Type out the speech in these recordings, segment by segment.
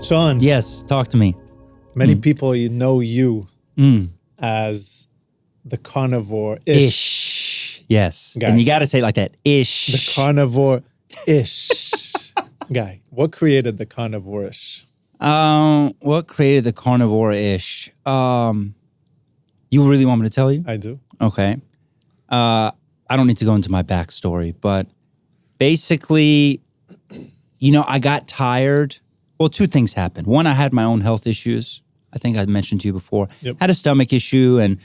Sean. Yes, talk to me. Many people know you as the Carnivore-ish. Yes. Guy. And you got to say it like that. Ish. The Carnivore-ish guy. What created the Carnivore-ish? What created the Carnivore-ish? You really want me to tell you? I do. Okay. I don't need to go into my backstory, but basically, I got tired. Well, two things happened. One, I had my own health issues. I think I mentioned to you before. Yep. Had a stomach issue and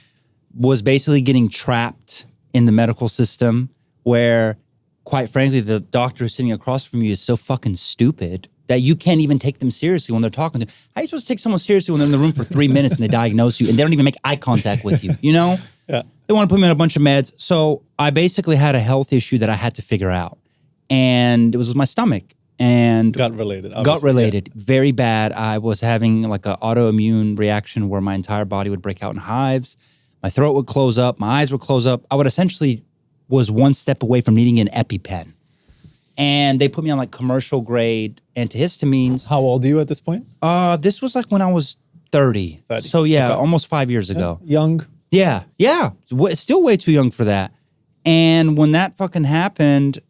was basically getting trapped in the medical system where, quite frankly, the doctor who's sitting across from you is so fucking stupid that you can't even take them seriously when they're talking to you. How are you supposed to take someone seriously when they're in the room for 3 minutes and they diagnose you and they don't even make eye contact with you, Yeah. They want to put me on a bunch of meds. So I basically had a health issue that I had to figure out. And it was with my stomach. And gut-related, obviously. Gut-related, very bad. I was having like an autoimmune reaction where my entire body would break out in hives. My throat would close up. My eyes would close up. I would essentially was one step away from needing an EpiPen. And they put me on like commercial grade antihistamines. How old are you at this point? This was like when I was 30. So yeah, almost 5 years ago. Young. Yeah. Still way too young for that. And when that fucking happened,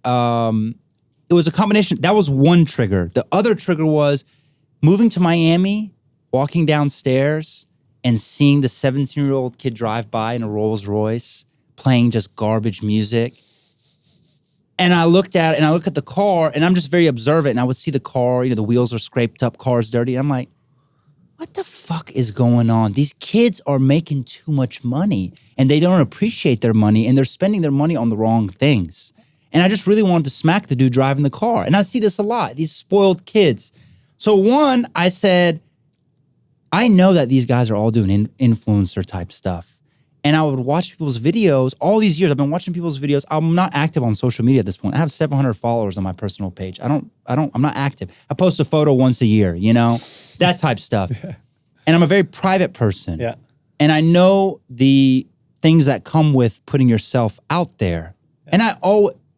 it was a combination. That was one trigger. The other trigger was moving to Miami, walking downstairs, and seeing the 17-year-old kid drive by in a Rolls Royce, playing just garbage music. And I looked at it, and I looked at the car, and I'm just very observant, and I would see the car, the wheels are scraped up, car's dirty. I'm like, what the fuck is going on? These kids are making too much money, and they don't appreciate their money, and they're spending their money on the wrong things. And I just really wanted to smack the dude driving the car. And I see this a lot, these spoiled kids. So one, I said, I know that these guys are all doing influencer type stuff. And I would watch people's videos. All these years, I've been watching people's videos. I'm not active on social media at this point. I have 700 followers on my personal page. I'm not active. I post a photo once a year, that type stuff. Yeah. And I'm a very private person. Yeah. And I know the things that come with putting yourself out there. Yeah. And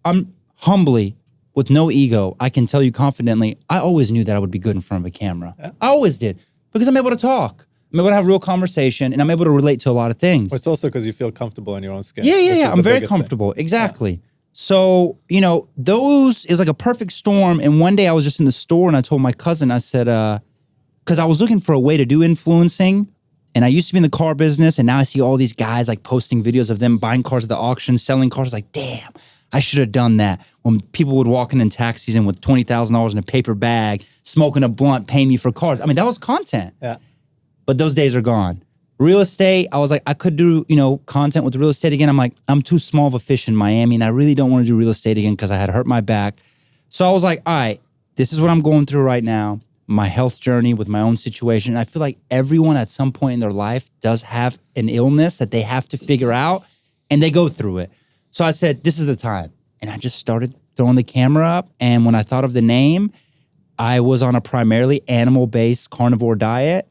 I'm humbly, with no ego, I can tell you confidently, I always knew that I would be good in front of a camera. Yeah. I always did, because I'm able to talk. I'm able to have real conversation, and I'm able to relate to a lot of things. But it's also because you feel comfortable in your own skin. Yeah. I'm very comfortable. Thing. Exactly. Yeah. So, it was like a perfect storm. And one day I was just in the store, and I told my cousin, I said, because I was looking for a way to do influencing, and I used to be in the car business, and now I see all these guys like posting videos of them buying cars at the auction, selling cars. Like, damn, I should have done that. When people would walk in taxis and with $20,000 in a paper bag, smoking a blunt, paying me for cars. I mean, that was content. Yeah. But those days are gone. Real estate, I was like, I could do, content with real estate again. I'm like, I'm too small of a fish in Miami, and I really don't want to do real estate again because I had hurt my back. So I was like, all right, this is what I'm going through right now. My health journey with my own situation. I feel like everyone at some point in their life does have an illness that they have to figure out, and they go through it. So I said, this is the time. And I just started throwing the camera up. And when I thought of the name, I was on a primarily animal-based carnivore diet.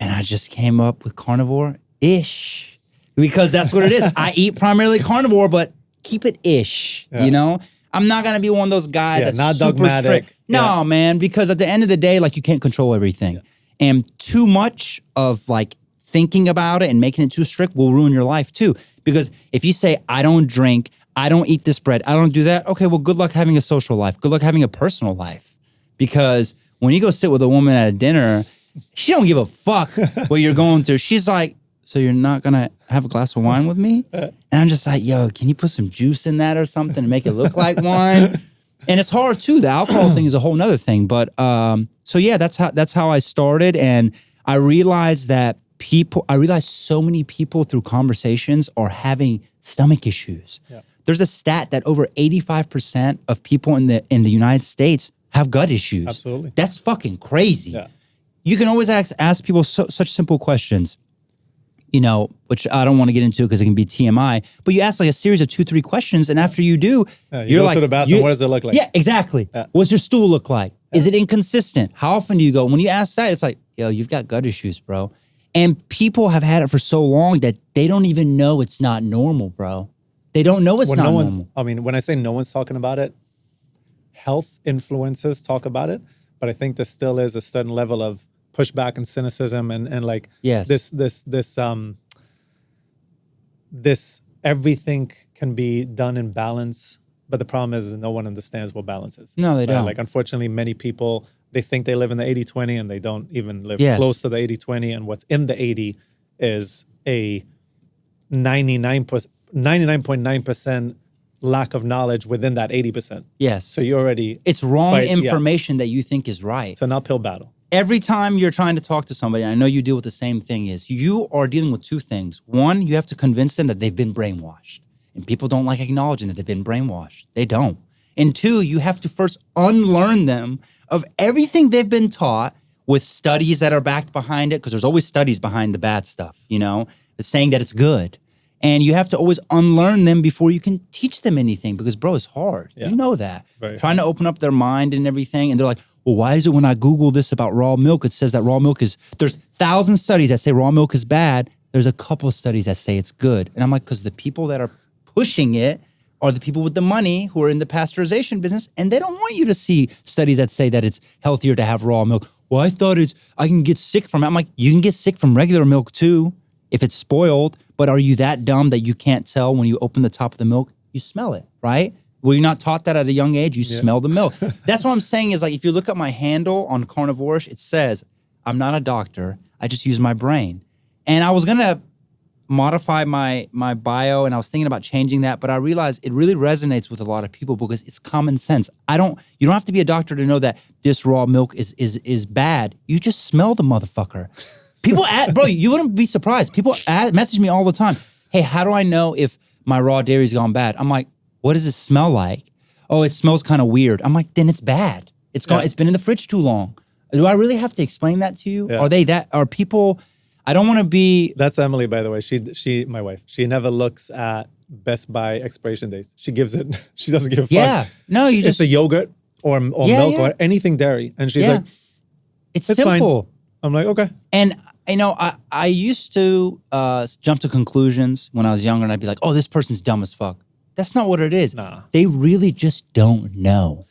And I just came up with Carnivore-ish. Because that's what it is. I eat primarily carnivore, but keep it ish, I'm not going to be one of those guys that's not super dogmatic. Strict. No, man, because at the end of the day, like, you can't control everything. Yeah. And too much of like thinking about it and making it too strict will ruin your life too. Because if you say, I don't drink, I don't eat this bread, I don't do that, okay, well, good luck having a social life. Good luck having a personal life. Because when you go sit with a woman at a dinner, she don't give a fuck what you're going through. She's like, so you're not going to have a glass of wine with me? And I'm just like, yo, can you put some juice in that or something and make it look like wine? And it's hard too. The alcohol thing is a whole nother thing. But so yeah, that's how I started. And I realized so many people through conversations are having stomach issues. Yeah. There's a stat that over 85% of people in the United States have gut issues. Absolutely. That's fucking crazy. Yeah. You can always ask people such simple questions, which I don't want to get into because it can be TMI, but you ask like a series of 2-3 questions, and after you do, you're like, to the bathroom, what does it look like? Yeah, exactly. Yeah. What's your stool look like? Yeah. Is it inconsistent? How often do you go? When you ask that, it's like, yo, you've got gut issues, bro. And people have had it for so long that they don't even know it's not normal, bro. They don't know it's not normal. When I say no one's talking about it, health influencers talk about it, but I think there still is a certain level of pushback and cynicism and like Yes. this everything can be done in balance, but the problem is no one understands what balance is. No, they don't. Like, unfortunately, many people, they think they live in the 80-20 and they don't even live Yes. close to the 80-20, and what's in the 80 is a 99.9% lack of knowledge within that 80%. Yes. So you already... It's wrong information that you think is right. It's an uphill battle. Every time you're trying to talk to somebody, I know you deal with the same thing, is you are dealing with two things. One, you have to convince them that they've been brainwashed. And people don't like acknowledging that they've been brainwashed. They don't. And two, you have to first unlearn them of everything they've been taught with studies that are backed behind it, because there's always studies behind the bad stuff, that's saying that it's good. And you have to always unlearn them before you can teach them anything, because, bro, it's hard. Yeah. You know that. hard. Trying to open up their mind and everything. And they're like, well, why is it when I Google this about raw milk, it says that raw milk there's 1,000 studies that say raw milk is bad. There's a couple studies that say it's good. And I'm like, because the people that are pushing it are the people with the money who are in the pasteurization business, and they don't want you to see studies that say that it's healthier to have raw milk. Well, I thought I can get sick from it. I'm like, you can get sick from regular milk too if it's spoiled, but are you that dumb that you can't tell when you open the top of the milk? You smell it, right? Well, you're not taught that at a young age. You smell the milk. That's what I'm saying is, like, if you look at my handle on Carnivoreishh, it says, I'm not a doctor. I just use my brain. And I was going to modify my bio, and I was thinking about changing that, but I realized it really resonates with a lot of people because it's common sense. You don't have to be a doctor to know that this raw milk is bad. You just smell the motherfucker. People bro, you wouldn't be surprised. People message me all the time. Hey, how do I know if my raw dairy's gone bad? I'm like, what does it smell like? Oh, it smells kind of weird. I'm like, then it's bad. It's gone. It's been in the fridge too long. Do I really have to explain that to you? Yeah. Are people? I don't want to be. That's Emily, by the way. She, my wife. She never looks at Best Buy expiration dates. She gives it. She doesn't give a fuck. Yeah. No, it's a yogurt or milk or anything dairy, and she's like, it's simple. Fine. I'm like, okay. And I used to jump to conclusions when I was younger, and I'd be like, oh, this person's dumb as fuck. That's not what it is. Nah. They really just don't know.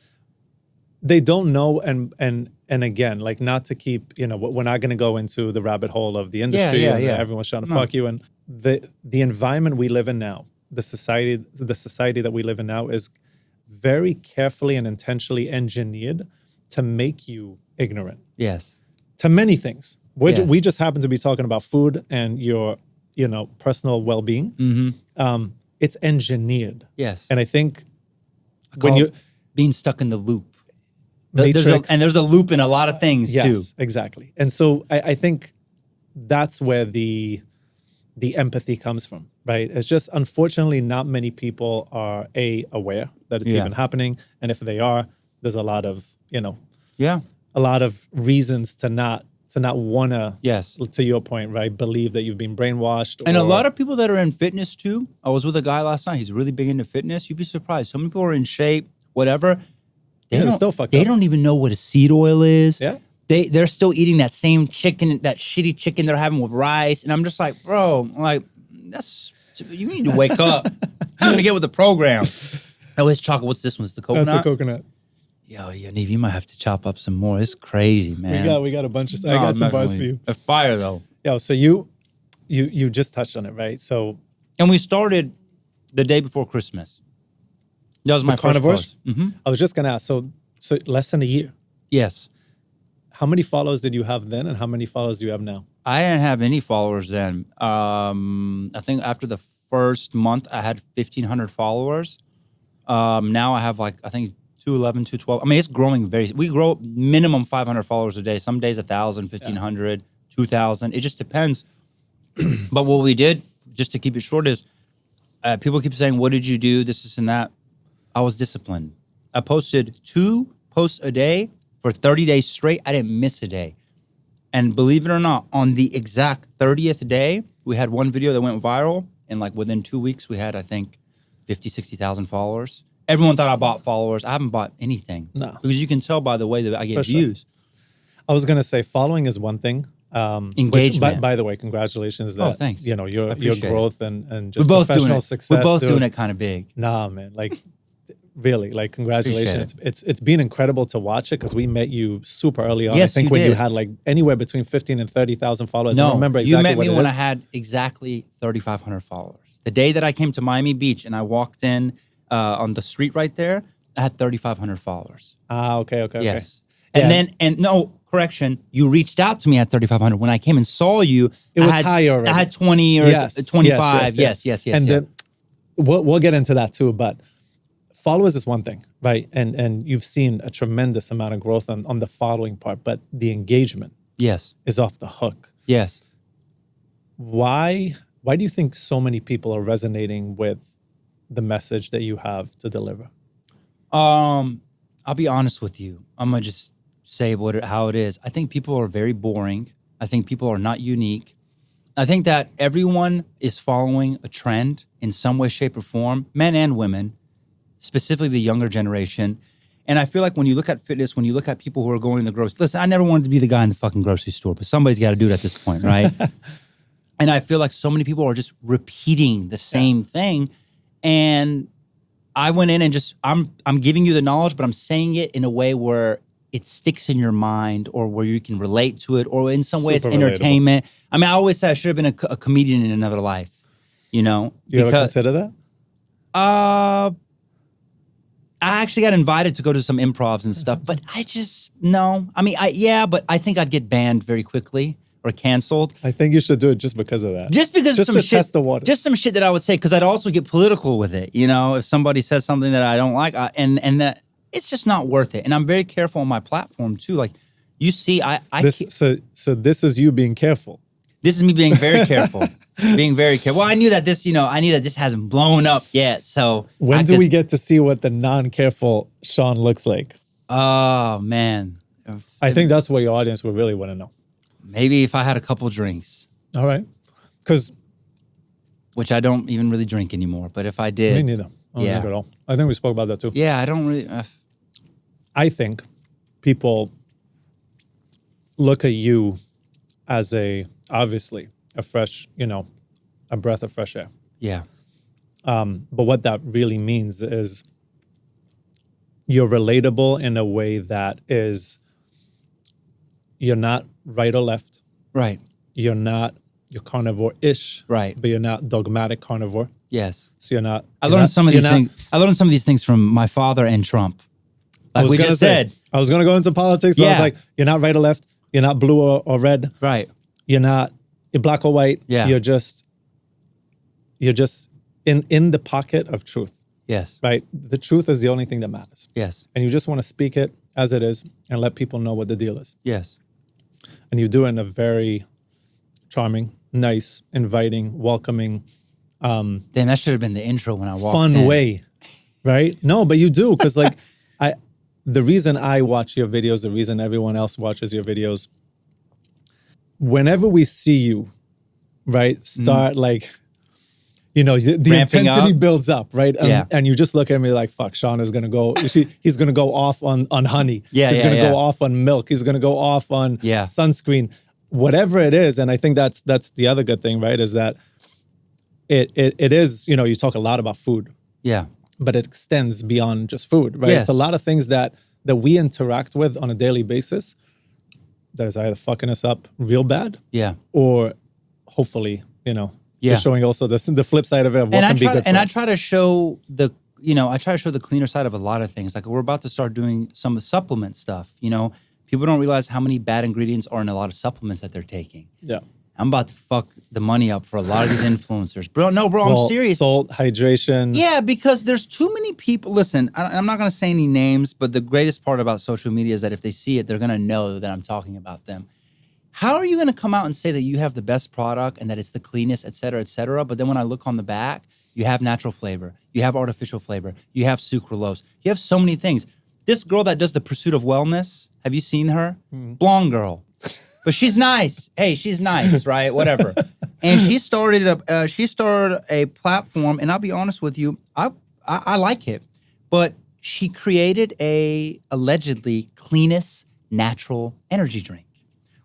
They don't know, and again, like, not to keep, we're not going to go into the rabbit hole of the industry and everyone's trying to fuck you. And the environment we live in now, the society that we live in now is very carefully and intentionally engineered to make you ignorant. Yes. To many things. We just happen to be talking about food and your, personal well-being. Mm-hmm. It's engineered. Yes. And I think when you're being stuck in the loop. Matrix. There's a loop in a lot of things too. Yes, exactly. And so I think that's where the empathy comes from, right? It's just, unfortunately, not many people are aware that it's even happening. And if they are, there's a lot of, a lot of reasons to not want to, to your point, right, believe that you've been brainwashed. And a lot of people that are in fitness too. I was with a guy last night. He's really big into fitness. You'd be surprised. Some people are in shape, whatever. They don't even know what a seed oil is. Yeah. They're still eating that same chicken, that shitty chicken they're having with rice. And I'm just like, bro, you need to wake up. Time to get with the program. Oh, it's chocolate. What's this one? It's the coconut? That's the coconut. Yo, Yaniv, you might have to chop up some more. It's crazy, man. We got a bunch of stuff. I got some bars for you. A fire, though. Yo, so you just touched on it, right? So, and we started the day before Christmas. That was my first post. Mm-hmm. I was just gonna ask. So less than a year. Yes. How many followers did you have then, and how many followers do you have now? I didn't have any followers then. I think after the first month, I had 1,500 followers. Now I have 211, 212. I mean, it's growing we grow minimum 500 followers a day. Some days 1,000, 1,500, 2,000. It just depends. But what we did, just to keep it short, is people keep saying, what did you do? This and that. I was disciplined. I posted 2 posts a day for 30 days straight. I didn't miss a day. And believe it or not, on the exact 30th day, we had one video that went viral. And within 2 weeks, we had, I think, 50, 60,000 followers. Everyone thought I bought followers. I haven't bought anything. No. Because you can tell by the way that I get views. I was going to say, following is one thing. Engagement. Which, by the way, congratulations. Thanks. Your growth and just professional success. We're both doing it kind of big. Nah, man. Really, like congratulations. It's been incredible to watch it because we met you super early on. Yes, I think you when did. you had like anywhere between 15 and 30,000 followers. I don't remember you exactly met what me it when is. I had exactly 3,500 followers. The day that I came to Miami Beach and I walked in on the street right there, I had 3,500 followers. Okay. Yes. Yeah. And no, correction, you reached out to me at 3,500. When I came and saw you, It was higher already. I had 20 or 25. Yes. And we'll get into that too, but followers is one thing, right? And you've seen a tremendous amount of growth on the following part, but the engagement is off the hook. Yes. Why do you think so many people are resonating with the message that you have to deliver? I'll be honest with you. I'm gonna just say how it is. I think people are very boring. I think people are not unique. I think that everyone is following a trend in some way, shape, or form, men and women, specifically the younger generation. And I feel like when you look at fitness, when you look at people who are going to the grocery, listen, I never wanted to be the guy in the fucking grocery store, but somebody's got to do it at this point, right? And I feel like so many people are just repeating the same thing. And I went in and just, I'm giving you the knowledge, but I'm saying it in a way where it sticks in your mind or where you can relate to it or in some way it's entertainment. Relatable. I mean, I always say I should have been a comedian in another life, you know? You ever consider that? I actually got invited to go to some improvs and stuff, but no. I mean, but I think I'd get banned very quickly or canceled. I think you should do it just because of that. Just because just to test the water. Just some shit that I would say, because I'd also get political with it. You know, if somebody says something that I don't like, and that it's just not worth it. And I'm very careful on my platform too. Like, you see, so this is you being careful. This is me being very careful. Being very careful. Well, I knew that this hasn't blown up yet. So when do we get to see what the non-careful Sean looks like? Oh, man. I think that's what your audience would really want to know. Maybe if I had a couple drinks. All right. Which I don't even really drink anymore. But if I did. Me neither. I don't drink at all. I think we spoke about that too. Yeah, I don't really. I think people look at you as obviously a fresh, a breath of fresh air. Yeah. But what that really means is you're relatable in a way that is, you're not right or left. Right. You're carnivore-ish. Right. But you're not dogmatic carnivore. Yes. So you're not. I learned some of these things from my father and Trump. Like we just said. I was going to go into politics, but I was like, you're not right or left. You're not blue or red. Right. You're black or white. Yeah. You're just in the pocket of truth. Yes. Right? The truth is the only thing that matters. Yes. And you just want to speak it as it is and let people know what the deal is. Yes. And you do it in a very charming, nice, inviting, welcoming, damn, that should have been the intro when I walked in. Fun way, right? No, but you do, because the reason I watch your videos, the reason everyone else watches your videos, whenever we see you, right, start the intensity builds up, right? And you just look at me like, fuck, Sean is going to go, he's going to go off on honey. He's going to go off on milk. He's going to go off on sunscreen, whatever it is. And I think that's the other good thing, right, is that it is, you talk a lot about food. Yeah. But it extends beyond just food, right? Yes. It's a lot of things that we interact with on a daily basis that is either fucking us up real bad. Yeah. Or hopefully, you're showing also the flip side of it of what can be good for us. And I try to show the cleaner side of a lot of things. Like we're about to start doing some of the supplement stuff, People don't realize how many bad ingredients are in a lot of supplements that they're taking. Yeah. I'm about to fuck the money up for a lot of these influencers. Bro, I'm serious. Salt, hydration. Yeah, because there's too many people. Listen, I'm not going to say any names, but the greatest part about social media is that if they see it, they're going to know that I'm talking about them. How are you going to come out and say that you have the best product and that it's the cleanest, et cetera, but then when I look on the back, you have natural flavor, you have artificial flavor, you have sucralose, you have so many things. This girl that does the Pursuit of Wellness, have you seen her? Blonde girl. But she's nice. Hey, she's nice, right? Whatever. And she started a platform, and I'll be honest with you, I like it. But she created a allegedly cleanest natural energy drink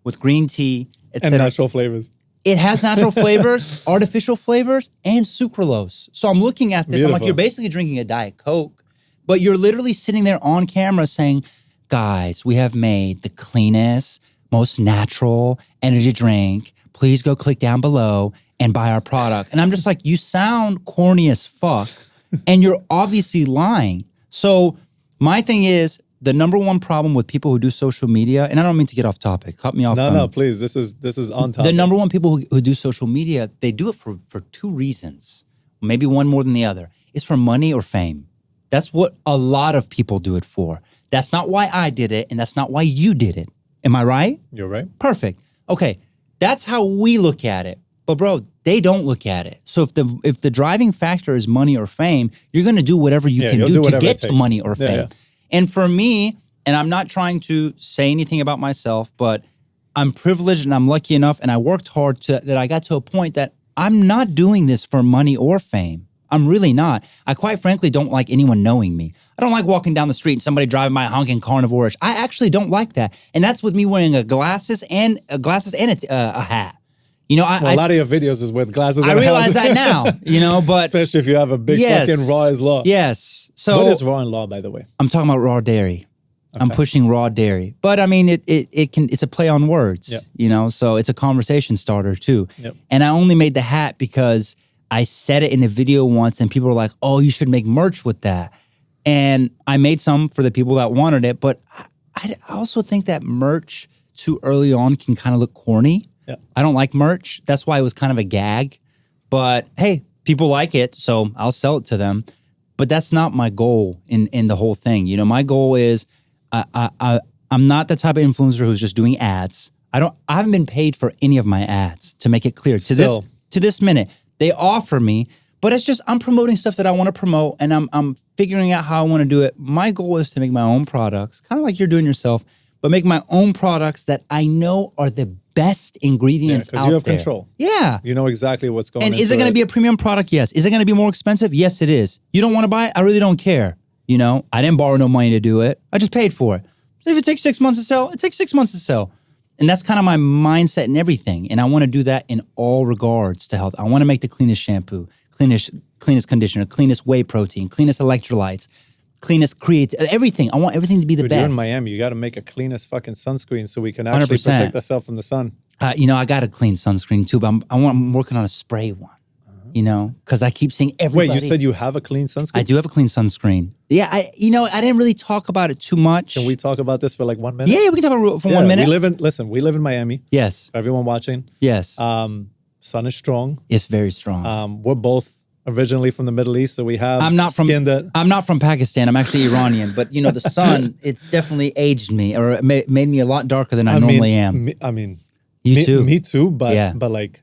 with green tea, etc. And natural flavors. It has natural flavors, artificial flavors, and sucralose. So I'm looking at this. Beautiful. I'm like, you're basically drinking a Diet Coke, But you're literally sitting there on camera saying, guys, we have made the cleanest, most natural energy drink. Please go click down below and buy our product. And I'm just like, you sound corny as fuck, and you're obviously lying. So my thing is, the number one problem with people who do social media, and I don't mean to get off topic, cut me off. No, please. This is on topic. The number one people who do social media, they do it for two reasons. Maybe one more than the other. It's for money or fame. That's what a lot of people do it for. That's not why I did it, and that's not why you did it. Am I right? You're right. Perfect. Okay, that's how we look at it. But bro, they don't look at it. So if the driving factor is money or fame, you're going to do whatever you can do to get to money or fame. Yeah. And for me, and I'm not trying to say anything about myself, but I'm privileged and I'm lucky enough, and I worked hard that I got to a point that I'm not doing this for money or fame. I'm really not. I quite frankly don't like anyone knowing me. I don't like walking down the street and somebody driving by honking Carnivoreishh. I actually don't like that. And that's with me wearing glasses and a hat. You know, a lot of your videos is with glasses. I realize that now, you know, but especially if you have a big fucking raw as law. Yes. So what is raw and law, by the way? I'm talking about raw dairy. Okay. I'm pushing raw dairy, but I mean, it's a play on words, you know, so it's a conversation starter too. Yep. And I only made the hat because I said it in a video once, and people were like, "Oh, you should make merch with that." And I made some for the people that wanted it, but I also think that merch too early on can kind of look corny. Yeah. I don't like merch. That's why it was kind of a gag. But hey, people like it, so I'll sell it to them. But that's not my goal in the whole thing. You know, my goal is I'm not the type of influencer who's just doing ads. I haven't been paid for any of my ads, to make it clear. To this minute, they offer me, but it's just I'm promoting stuff that I want to promote, and I'm figuring out how I want to do it. My goal is to make my own products, kind of like you're doing yourself, but make my own products that I know are the best ingredients out there. Because you have control. Yeah. You know exactly what's going on. And is it going to be a premium product? Yes. Is it going to be more expensive? Yes, it is. You don't want to buy it? I really don't care. You know, I didn't borrow no money to do it. I just paid for it. If it takes 6 months to sell, it takes 6 months to sell. And that's kind of my mindset and everything. And I want to do that in all regards to health. I want to make the cleanest shampoo, cleanest conditioner, cleanest whey protein, cleanest electrolytes, cleanest everything. I want everything to be the best. You're in Miami. You got to make a cleanest fucking sunscreen so we can actually 100%. Protect ourselves from the sun. You know, I got a clean sunscreen too, but I'm working on a spray one. You know, because I keep seeing everybody. Wait, you said you have a clean sunscreen? I do have a clean sunscreen. Yeah, I didn't really talk about it too much. Can we talk about this for like 1 minute? Yeah, we can talk about it for 1 minute. We live in Miami. Yes. For everyone watching. Yes. Sun is strong. It's very strong. We're both originally from the Middle East, so we have I'm not from Pakistan. I'm actually Iranian, but you know, the sun, it's definitely aged me, or made me a lot darker than I normally am. Me too, but like,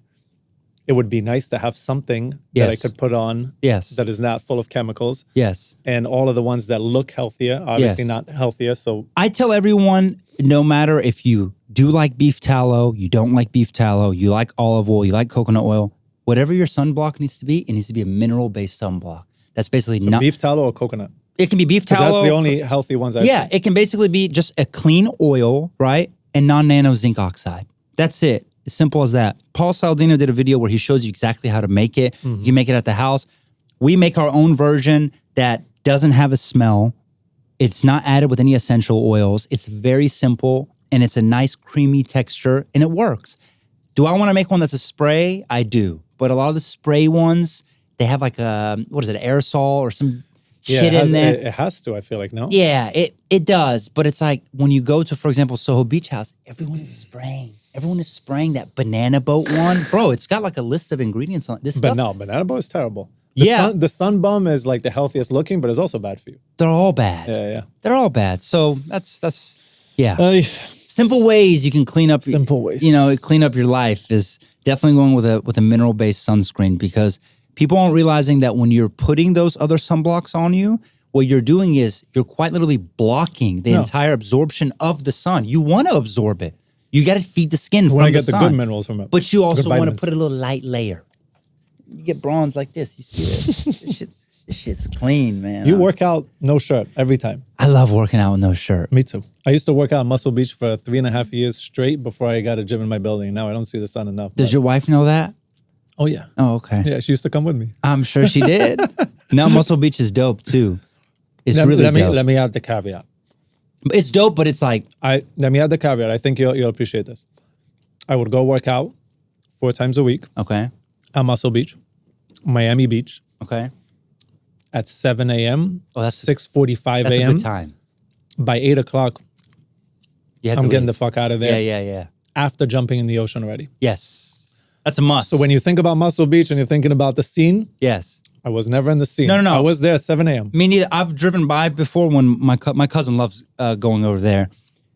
it would be nice to have something that I could put on that is not full of chemicals. Yes. And all of the ones that look healthier, obviously not healthier. So I tell everyone, no matter if you do like beef tallow, you don't like beef tallow, you like olive oil, you like coconut oil, whatever your sunblock needs to be, it needs to be a mineral-based sunblock. That's basically not beef tallow or coconut. It can be beef tallow. That's the only healthy ones I've seen. It can basically be just a clean oil, right? And non-nano zinc oxide. That's it. As simple as that. Paul Saldino did a video where he shows you exactly how to make it. Mm-hmm. You can make it at the house. We make our own version that doesn't have a smell. It's not added with any essential oils. It's very simple, and it's a nice creamy texture, and it works. Do I want to make one that's a spray? I do. But a lot of the spray ones, they have like an aerosol or some shit in there. It has to, I feel like, no? Yeah, it does. But it's like when you go to, for example, Soho Beach House, everyone is spraying. Everyone is spraying that banana boat one. Bro, it's got like a list of ingredients on it. This stuff. But no, banana boat is terrible. The sun bum is like the healthiest looking, but it's also bad for you. They're all bad. Yeah. They're all bad. So that's simple ways you can clean up. Simple ways. You know, clean up your life is definitely going with a mineral-based sunscreen, because people aren't realizing that when you're putting those other sunblocks on you, what you're doing is you're quite literally blocking the entire absorption of the sun. You want to absorb it. You got to feed the skin from the sun. You want to get the good minerals from it. But you also want to put a little light layer. You get bronze like this. You see this? This shit's clean, man. You work out no shirt every time. I love working out with no shirt. Me too. I used to work out at Muscle Beach for 3.5 years straight before I got a gym in my building. Now I don't see the sun enough. Does your wife know that? Oh, yeah. Oh, okay. Yeah, she used to come with me. I'm sure she did. Now Muscle Beach is dope, too. It's really dope. Let me add the caveat. It's dope, but it's like... Let me add the caveat. I think you'll appreciate this. I would go work out 4 times a week. Okay. At Muscle Beach, Miami Beach. Okay. At 7 a.m. Oh, that's 6:45 a.m. That's a good time. By 8 o'clock, I'm getting the fuck out of there. Yeah. After jumping in the ocean already. Yes. That's a must. So when you think about Muscle Beach and you're thinking about the scene, yes. I was never in the scene. No. I was there at 7 a.m. Me neither. I've driven by before when my cousin loves going over there.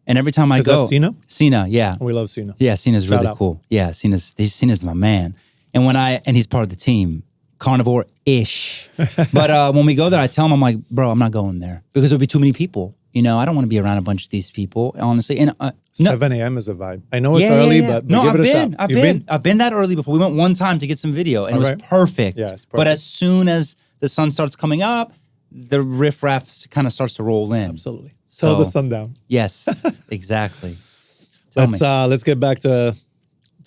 And every time I go... Is that Cena? Cena, yeah. We love Cena. Yeah, Cena's really cool. Yeah, Cena's my man. And he's part of the team. Carnivoreishh. But when we go there, I tell him, I'm like, bro, I'm not going there. Because there'll be too many people. You know, I don't want to be around a bunch of these people, honestly. And 7 a.m. is a vibe. I know it's early, but no, give it a shot. I've been that early before. We went one time to get some video, and it was perfect. Yeah, it's perfect. But as soon as the sun starts coming up, the riffraff kind of starts to roll in. Absolutely. Till the sundown. Yes, exactly. Let's get back to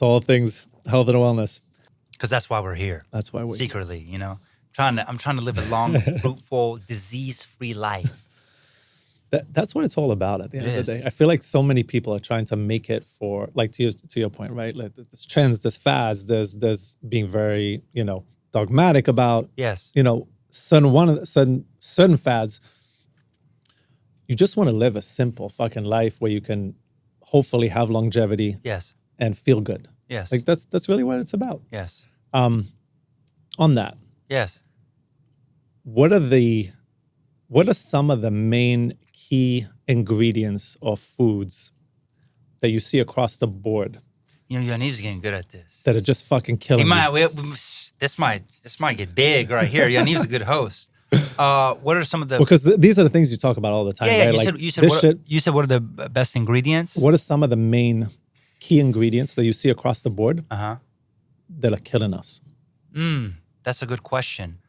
all things health and wellness. Because that's why we're here. That's why we're secretly, you know. I'm trying to live a long, fruitful, disease-free life. That's what it's all about at the end of the day. I feel like so many people are trying to make it for, like, to your point, right? Like there's trends, there's fads, there's being very, dogmatic about, certain fads. You just want to live a simple fucking life where you can hopefully have longevity. Yes. And feel good. Yes. Like that's really what it's about. Yes. On that. Yes. What are some of the main key ingredients or foods that you see across the board? Yaniv's getting good at this. That are just fucking killing you. This might get big right here. Yaniv's a good host. What are some of the... Because these are the things you talk about all the time, right? You said what are the best ingredients? What are some of the main key ingredients that you see across the board that are killing us? That's a good question.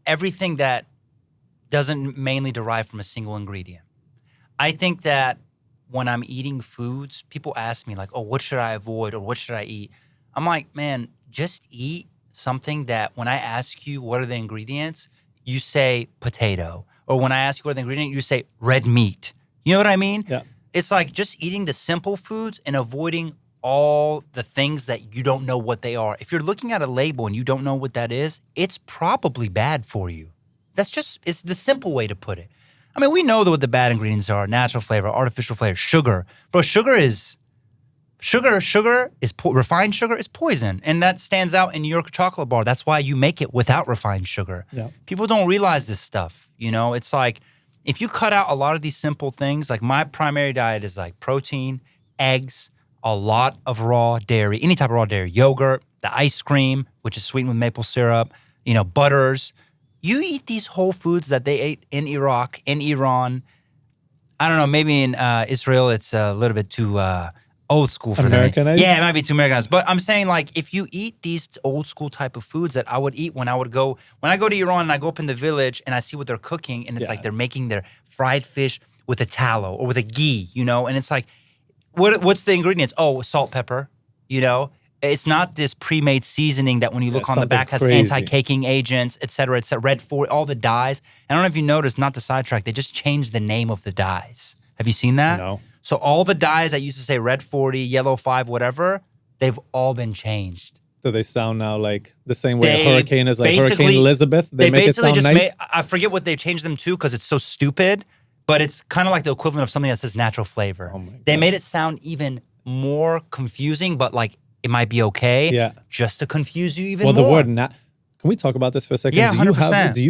Everything that doesn't mainly derive from a single ingredient. I think that when I'm eating foods, people ask me like, oh, what should I avoid or what should I eat? I'm like, man, just eat something that when I ask you what are the ingredients, you say potato. Or when I ask you what are the ingredients, you say red meat. You know what I mean? Yeah. It's like just eating the simple foods and avoiding all the things that you don't know what they are. If you're looking at a label and you don't know what that is, it's probably bad for you. It's the simple way to put it. I mean, we know what the bad ingredients are: natural flavor, artificial flavor, sugar. Bro, refined sugar is poison. And that stands out in New York chocolate bar. That's why you make it without refined sugar. Yeah. People don't realize this stuff. It's like, if you cut out a lot of these simple things, like my primary diet is like protein, eggs, a lot of raw dairy, any type of raw dairy, yogurt, the ice cream, which is sweetened with maple syrup, butters. You eat these whole foods that they ate in Iraq, in Iran. I don't know, maybe in Israel it's a little bit too old school for them. Americanized? Yeah, it might be too Americanized. But I'm saying, like, if you eat these old school type of foods that I would eat when I go to Iran and I go up in the village and I see what they're cooking, and it's like they're making their fried fish with a tallow or with a ghee, and it's like, what's the ingredients? Oh, salt, pepper, It's not this pre-made seasoning that when you look on the back has anti-caking agents, et cetera, red 40, all the dyes. I don't know if you noticed, not to sidetrack, they just changed the name of the dyes. Have you seen that? No. So all the dyes that used to say red 40, yellow 5, whatever, they've all been changed. Do they sound now like the same way a hurricane is like Hurricane Elizabeth? They make it sound nice? I forget what they changed them to because it's so stupid, but it's kind of like the equivalent of something that says natural flavor. Oh my God. They made it sound even more confusing, but like, it might be okay just to confuse you even more. Well, the word can we talk about this for a second? Yeah, 100%. Do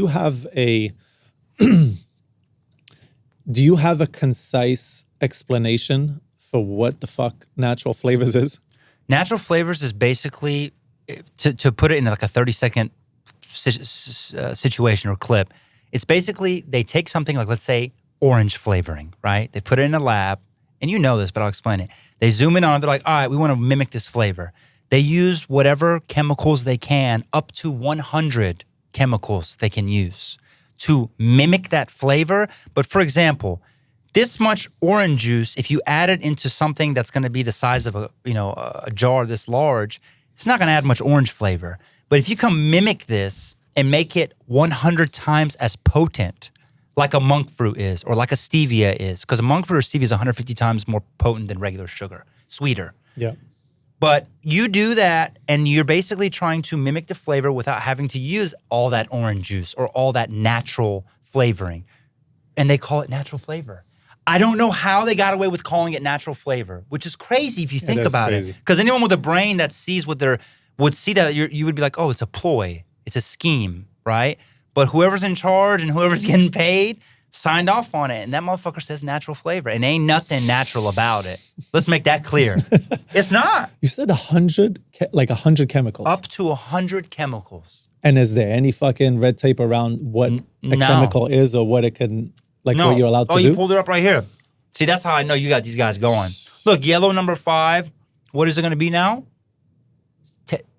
you have a concise explanation for what the fuck natural flavors is? Natural flavors is basically, to put it in like a 30-second situation or clip, it's basically they take something like, let's say, orange flavoring, right? They put it in a lab, and you know this, but I'll explain it. They zoom in on it. They're like, all right, we want to mimic this flavor. They use whatever chemicals they can, up to 100 chemicals they can use to mimic that flavor. But for example, this much orange juice, if you add it into something that's going to be the size of a jar this large, it's not going to add much orange flavor. But if you come mimic this and make it 100 times as potent, like a monk fruit is or like a stevia is. Because a monk fruit or stevia is 150 times more potent than regular sugar, sweeter. Yeah. But you do that and you're basically trying to mimic the flavor without having to use all that orange juice or all that natural flavoring. And they call it natural flavor. I don't know how they got away with calling it natural flavor, which is crazy if you think about it. Because anyone with a brain that sees what they're, would see that you would be like, oh, it's a ploy. It's a scheme, right? But whoever's in charge and whoever's getting paid signed off on it. And that motherfucker says natural flavor. And ain't nothing natural about it. Let's make that clear. It's not. You said 100, like 100 chemicals. Up to 100 chemicals. And is there any fucking red tape around what a chemical is or what it can, like what you're allowed to do? Oh, you pulled it up right here. See, that's how I know you got these guys going. Look, yellow number 5. What is it going to be now?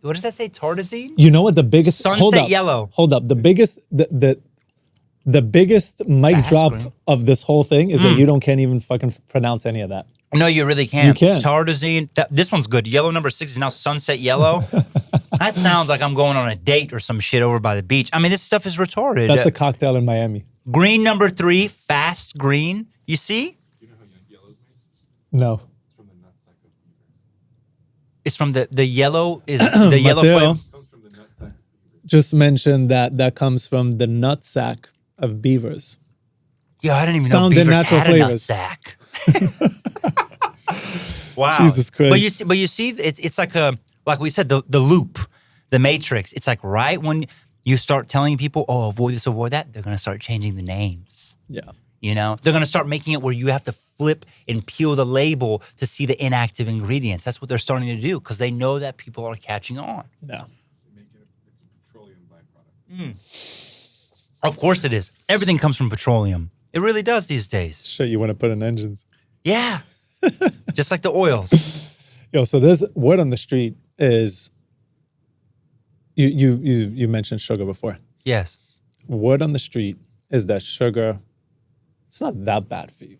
What does that say? Tartazine? You know what the biggest... Sunset yellow. Hold up. The biggest... The biggest mic drop of this whole thing is that you can't even fucking pronounce any of that. No, you really can't. You can. Tartazine. This one's good. Yellow number 6 is now sunset yellow. That sounds like I'm going on a date or some shit over by the beach. I mean, this stuff is retarded. That's a cocktail in Miami. Green number 3, fast green. You see? You know how yellow's made? No. It's from the nutsack of beavers. It's from the yellow is the yellow Mateo flavor. Comes from the nutsack of beavers. just mentioned that comes from the nutsack of beavers. Yeah, I didn't even Found know in beavers natural had flavors. a nutsack. Wow. Jesus Christ. But you see, it's like like we said, the loop, the matrix. It's like right when you start telling people, oh, avoid this, avoid that, they're gonna start changing the names. Yeah. You know, they're gonna start making it where you have to flip and peel the label to see the inactive ingredients. That's what they're starting to do because they know that people are catching on. Yeah. It's a petroleum byproduct. Of course it is. Everything comes from petroleum. It really does these days. Shit you want to put in engines. Yeah. Just like the oils. Yo, so there's word on the street is you mentioned sugar before. Yes. Word on the street is that sugar, it's not that bad for you,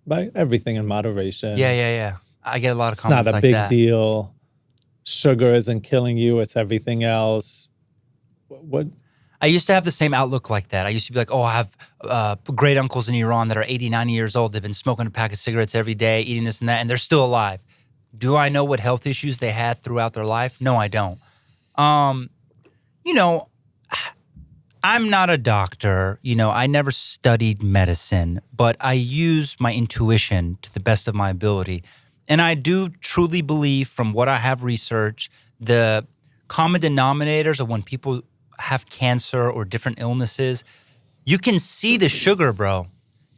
right? Everything in moderation. Yeah. I get a lot of It's comments not a like big that. deal. Sugar isn't killing you. It's everything else. What? I used to have the same outlook like that. I used to be like, oh, I have great uncles in Iran that are 80, 90 years old. They've been smoking a pack of cigarettes every day, eating this and that, and they're still alive. Do I know what health issues they had throughout their life? No, I don't. You know, I'm not a doctor. You know, I never studied medicine, but I use my intuition to the best of my ability. And I do truly believe from what I have researched, the common denominators of when people have cancer or different illnesses, you can see the sugar, bro.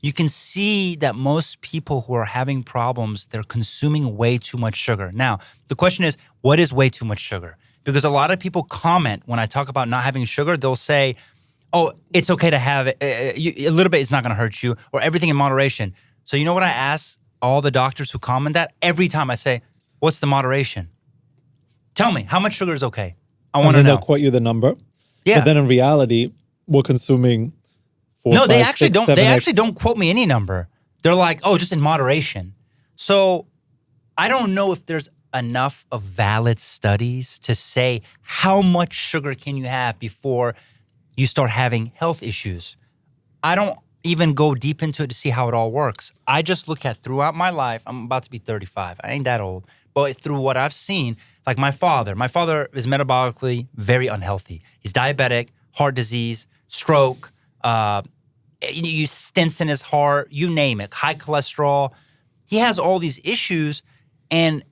You can see that most people who are having problems, they're consuming way too much sugar. Now, the question is, what is way too much sugar? Because a lot of people comment when I talk about not having sugar, they'll say, oh, it's okay to have it. A little bit is not going to hurt you, or everything in moderation. So you know what I ask all the doctors who comment that? Every time I say, what's the moderation? Tell me, how much sugar is okay? I want to know. They'll quote you the number. Yeah. But then in reality, we're consuming 4, No, 5, they actually 6, don't. 7X. They actually don't quote me any number. They're like, oh, just in moderation. So I don't know if there's enough of valid studies to say how much sugar can you have before you start having health issues. I don't even go deep into it to see how it all works. I just look at throughout my life. I'm about to be 35. I ain't that old. But through what I've seen, like my father is metabolically very unhealthy. He's diabetic, heart disease, stroke, you stents in his heart, you name it, high cholesterol. He has all these issues, and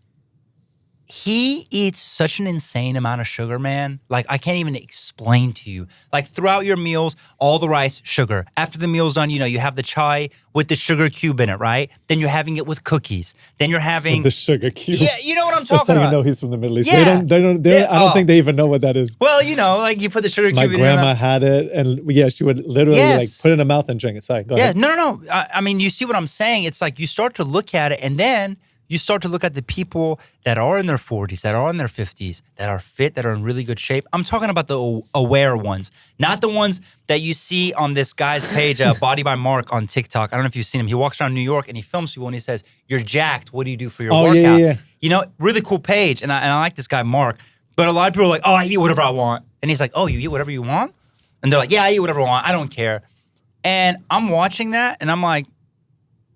he eats such an insane amount of sugar, man. Like, I can't even explain to you. Like, throughout your meals, all the rice, sugar. After the meal's done, you know, you have the chai with the sugar cube in it, right? Then you're having it with cookies. Then you're having... The sugar cube. Yeah, you know what I'm That's talking how about. you know he's from the Middle East. Yeah. They don't, I don't think they even know what that is. Well, you know, like you put the sugar My cube in grandma your had it, and yeah, she would literally Yes. like put it in her mouth and drink it. Sorry, go Yeah, ahead. no. I mean, you see what I'm saying? It's like you start to look at it, and then you start to look at the people that are in their 40s, that are in their 50s, that are fit, that are in really good shape. I'm talking about the aware ones, not the ones that you see on this guy's page, Body by Mark on TikTok. I don't know if you've seen him. He walks around New York and he films people and he says, "You're jacked. What do you do for your Oh, workout?" yeah. You know, really cool page. And I like this guy, Mark. But a lot of people are like, "Oh, I eat whatever I want." And he's like, "Oh, you eat whatever you want?" And they're like, "Yeah, I eat whatever I want. I don't care." And I'm watching that and I'm like,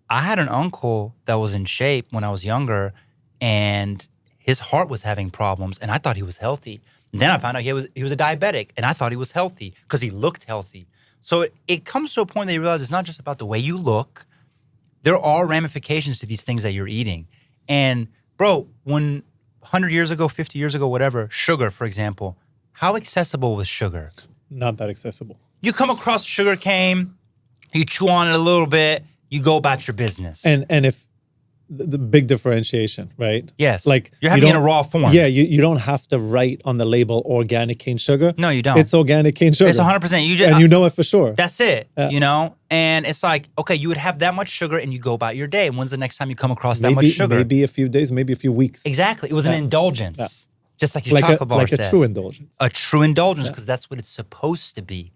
I had an uncle that was in shape when I was younger and his heart was having problems and I thought he was healthy. And then I found out he was a diabetic and I thought he was healthy because he looked healthy. So it comes to a point that you realize it's not just about the way you look. There are ramifications to these things that you're eating. And bro, when 100 years ago, 50 years ago, whatever, sugar, for example, how accessible was sugar? Not that accessible. You come across sugar cane, you chew on it a little bit, you go about your business. And if the big differentiation, right? Yes. Like you're having it in a raw form. Yeah, you don't have to write on the label organic cane sugar. No, you don't. It's organic cane sugar. It's 100%. You just, and you know it for sure. That's it. You know? And it's like, okay, you would have that much sugar and you go about your day. When's the next time you come across that much sugar? Maybe a few days, maybe a few weeks. Exactly. It was an indulgence. Yeah. Just like your chocolate bar says. Like a true indulgence. A true indulgence because that's what it's supposed to be.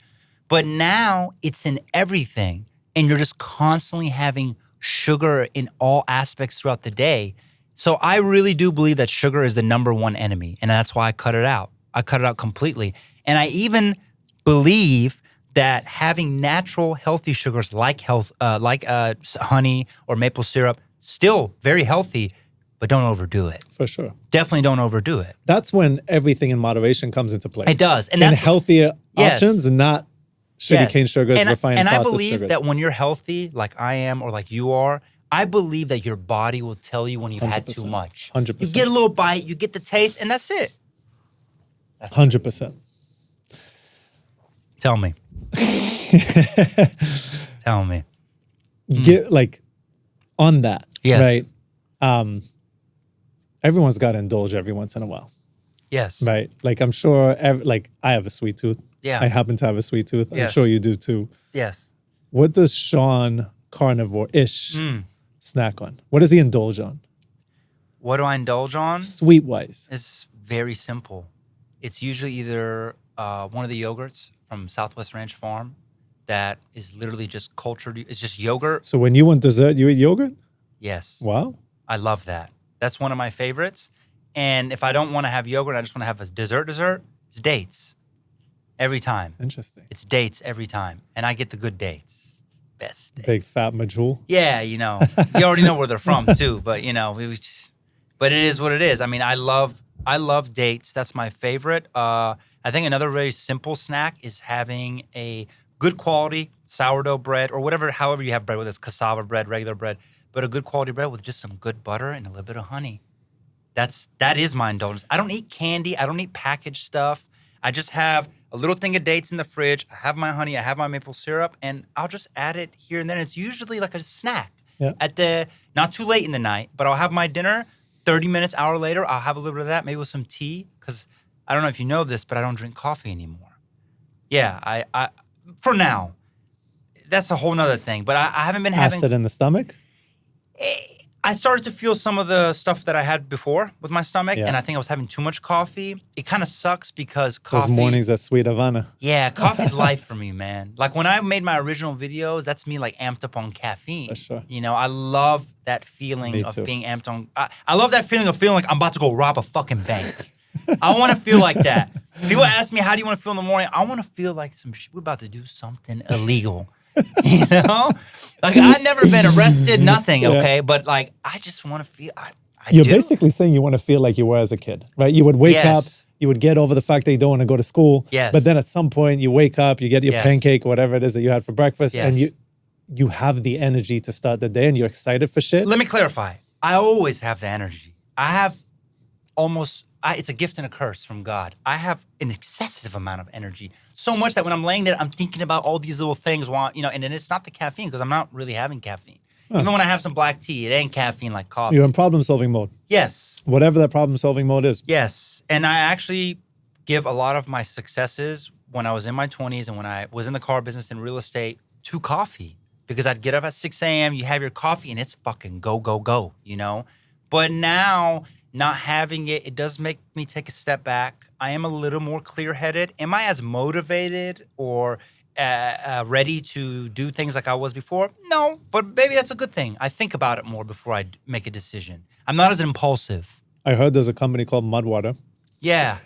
But now it's in everything and you're just constantly having sugar in all aspects throughout the day. So I really do believe that sugar is the number one enemy. And that's why I cut it out. I cut it out completely. And I even believe that having natural healthy sugars like honey or maple syrup, still very healthy, but don't overdo it. For sure. Definitely don't overdo it. That's when everything in moderation comes into play. It does. And that's healthier options, not sugar cane sugars, refined and processed I believe sugars. that when you're healthy, like I am or like you are, I believe that your body will tell you when you've had too much. 100%. You get a little bite, you get the taste, and that's it. 100%. Tell me. Tell me. Get like on that, yes. right? Everyone's got to indulge every once in a while. Yes. Right? Like I'm sure, like I have a sweet tooth. Yeah. I happen to have a sweet tooth. Yes. I'm sure you do too. Yes. What does Sean Carnivore-ish snack on? What does he indulge on? What do I indulge on? Sweet-wise. It's very simple. It's usually either one of the yogurts from Southwest Ranch Farm that is literally just cultured. It's just yogurt. So when you want dessert, you eat yogurt? Yes. Wow. I love that. That's one of my favorites. And if I don't want to have yogurt, I just want to have a dessert, it's dates. Every time. Interesting. It's dates every time. And I get the good dates. Best dates. Big fat majul. Yeah, you know. You already know where they're from too. But, you know, but it is what it is. I mean, I love dates. That's my favorite. I think another very simple snack is having a good quality sourdough bread or whatever, however you have bread, whether it's cassava bread, regular bread, but a good quality bread with just some good butter and a little bit of honey. That is my indulgence. I don't eat candy. I don't eat packaged stuff. I just have a little thing of dates in the fridge. I have my honey. I have my maple syrup, and I'll just add it here and then. It's usually like a snack not too late in the night, but I'll have my dinner. 30 minutes, hour later, I'll have a little bit of that, maybe with some tea, because I don't know if you know this, but I don't drink coffee anymore. Yeah, I for now. That's a whole nother thing, but I haven't been having... Acid in the stomach? I started to feel some of the stuff that I had before with my stomach, and I think I was having too much coffee. It kind of sucks because coffee... Those mornings at Sweet Havana. Yeah, coffee's life for me, man. Like when I made my original videos, that's me like amped up on caffeine. For sure. You know, I love that feeling Me of too. being amped on... I love that feeling of feeling like I'm about to go rob a fucking bank. I want to feel like that. People ask me, how do you want to feel in the morning? I want to feel like we're about to do something illegal. You know? Like, I've never been arrested, nothing, okay? But, like, I just want to feel... You're basically saying you want to feel like you were as a kid, right? You would wake up, you would get over the fact that you don't want to go to school. Yes. But then at some point, you wake up, you get your pancake, whatever it is that you had for breakfast, Yes. and you have the energy to start the day, and you're excited for shit. Let me clarify. I always have the energy. I have almost... it's a gift and a curse from God. I have an excessive amount of energy. So much that when I'm laying there, I'm thinking about all these little things while, you know, and then it's not the caffeine because I'm not really having caffeine. Even when I have some black tea, it ain't caffeine like coffee. You're in problem-solving mode. Yes. Whatever that problem-solving mode is. Yes. And I actually give a lot of my successes when I was in my 20s and when I was in the car business and real estate to coffee. Because I'd get up at 6 a.m., you have your coffee, and it's fucking go, go, go, you know? But now... not having it does make me take a step back. I am a little more clear-headed. Am I as motivated or ready to do things like I was before? No, but maybe that's a good thing. I think about it more before I make a decision. I'm not as impulsive. I heard there's a company called Mudwater. Yeah.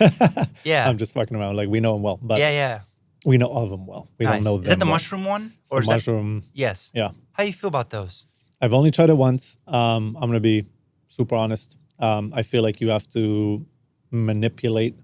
Yeah. I'm just fucking around. Like, we know them well. But yeah. We know of them well. We don't know them Is that the well. mushroom one? It's the mushroom. Yes. Yeah. How do you feel about those? I've only tried it once. I'm going to be super honest. I feel like you have to manipulate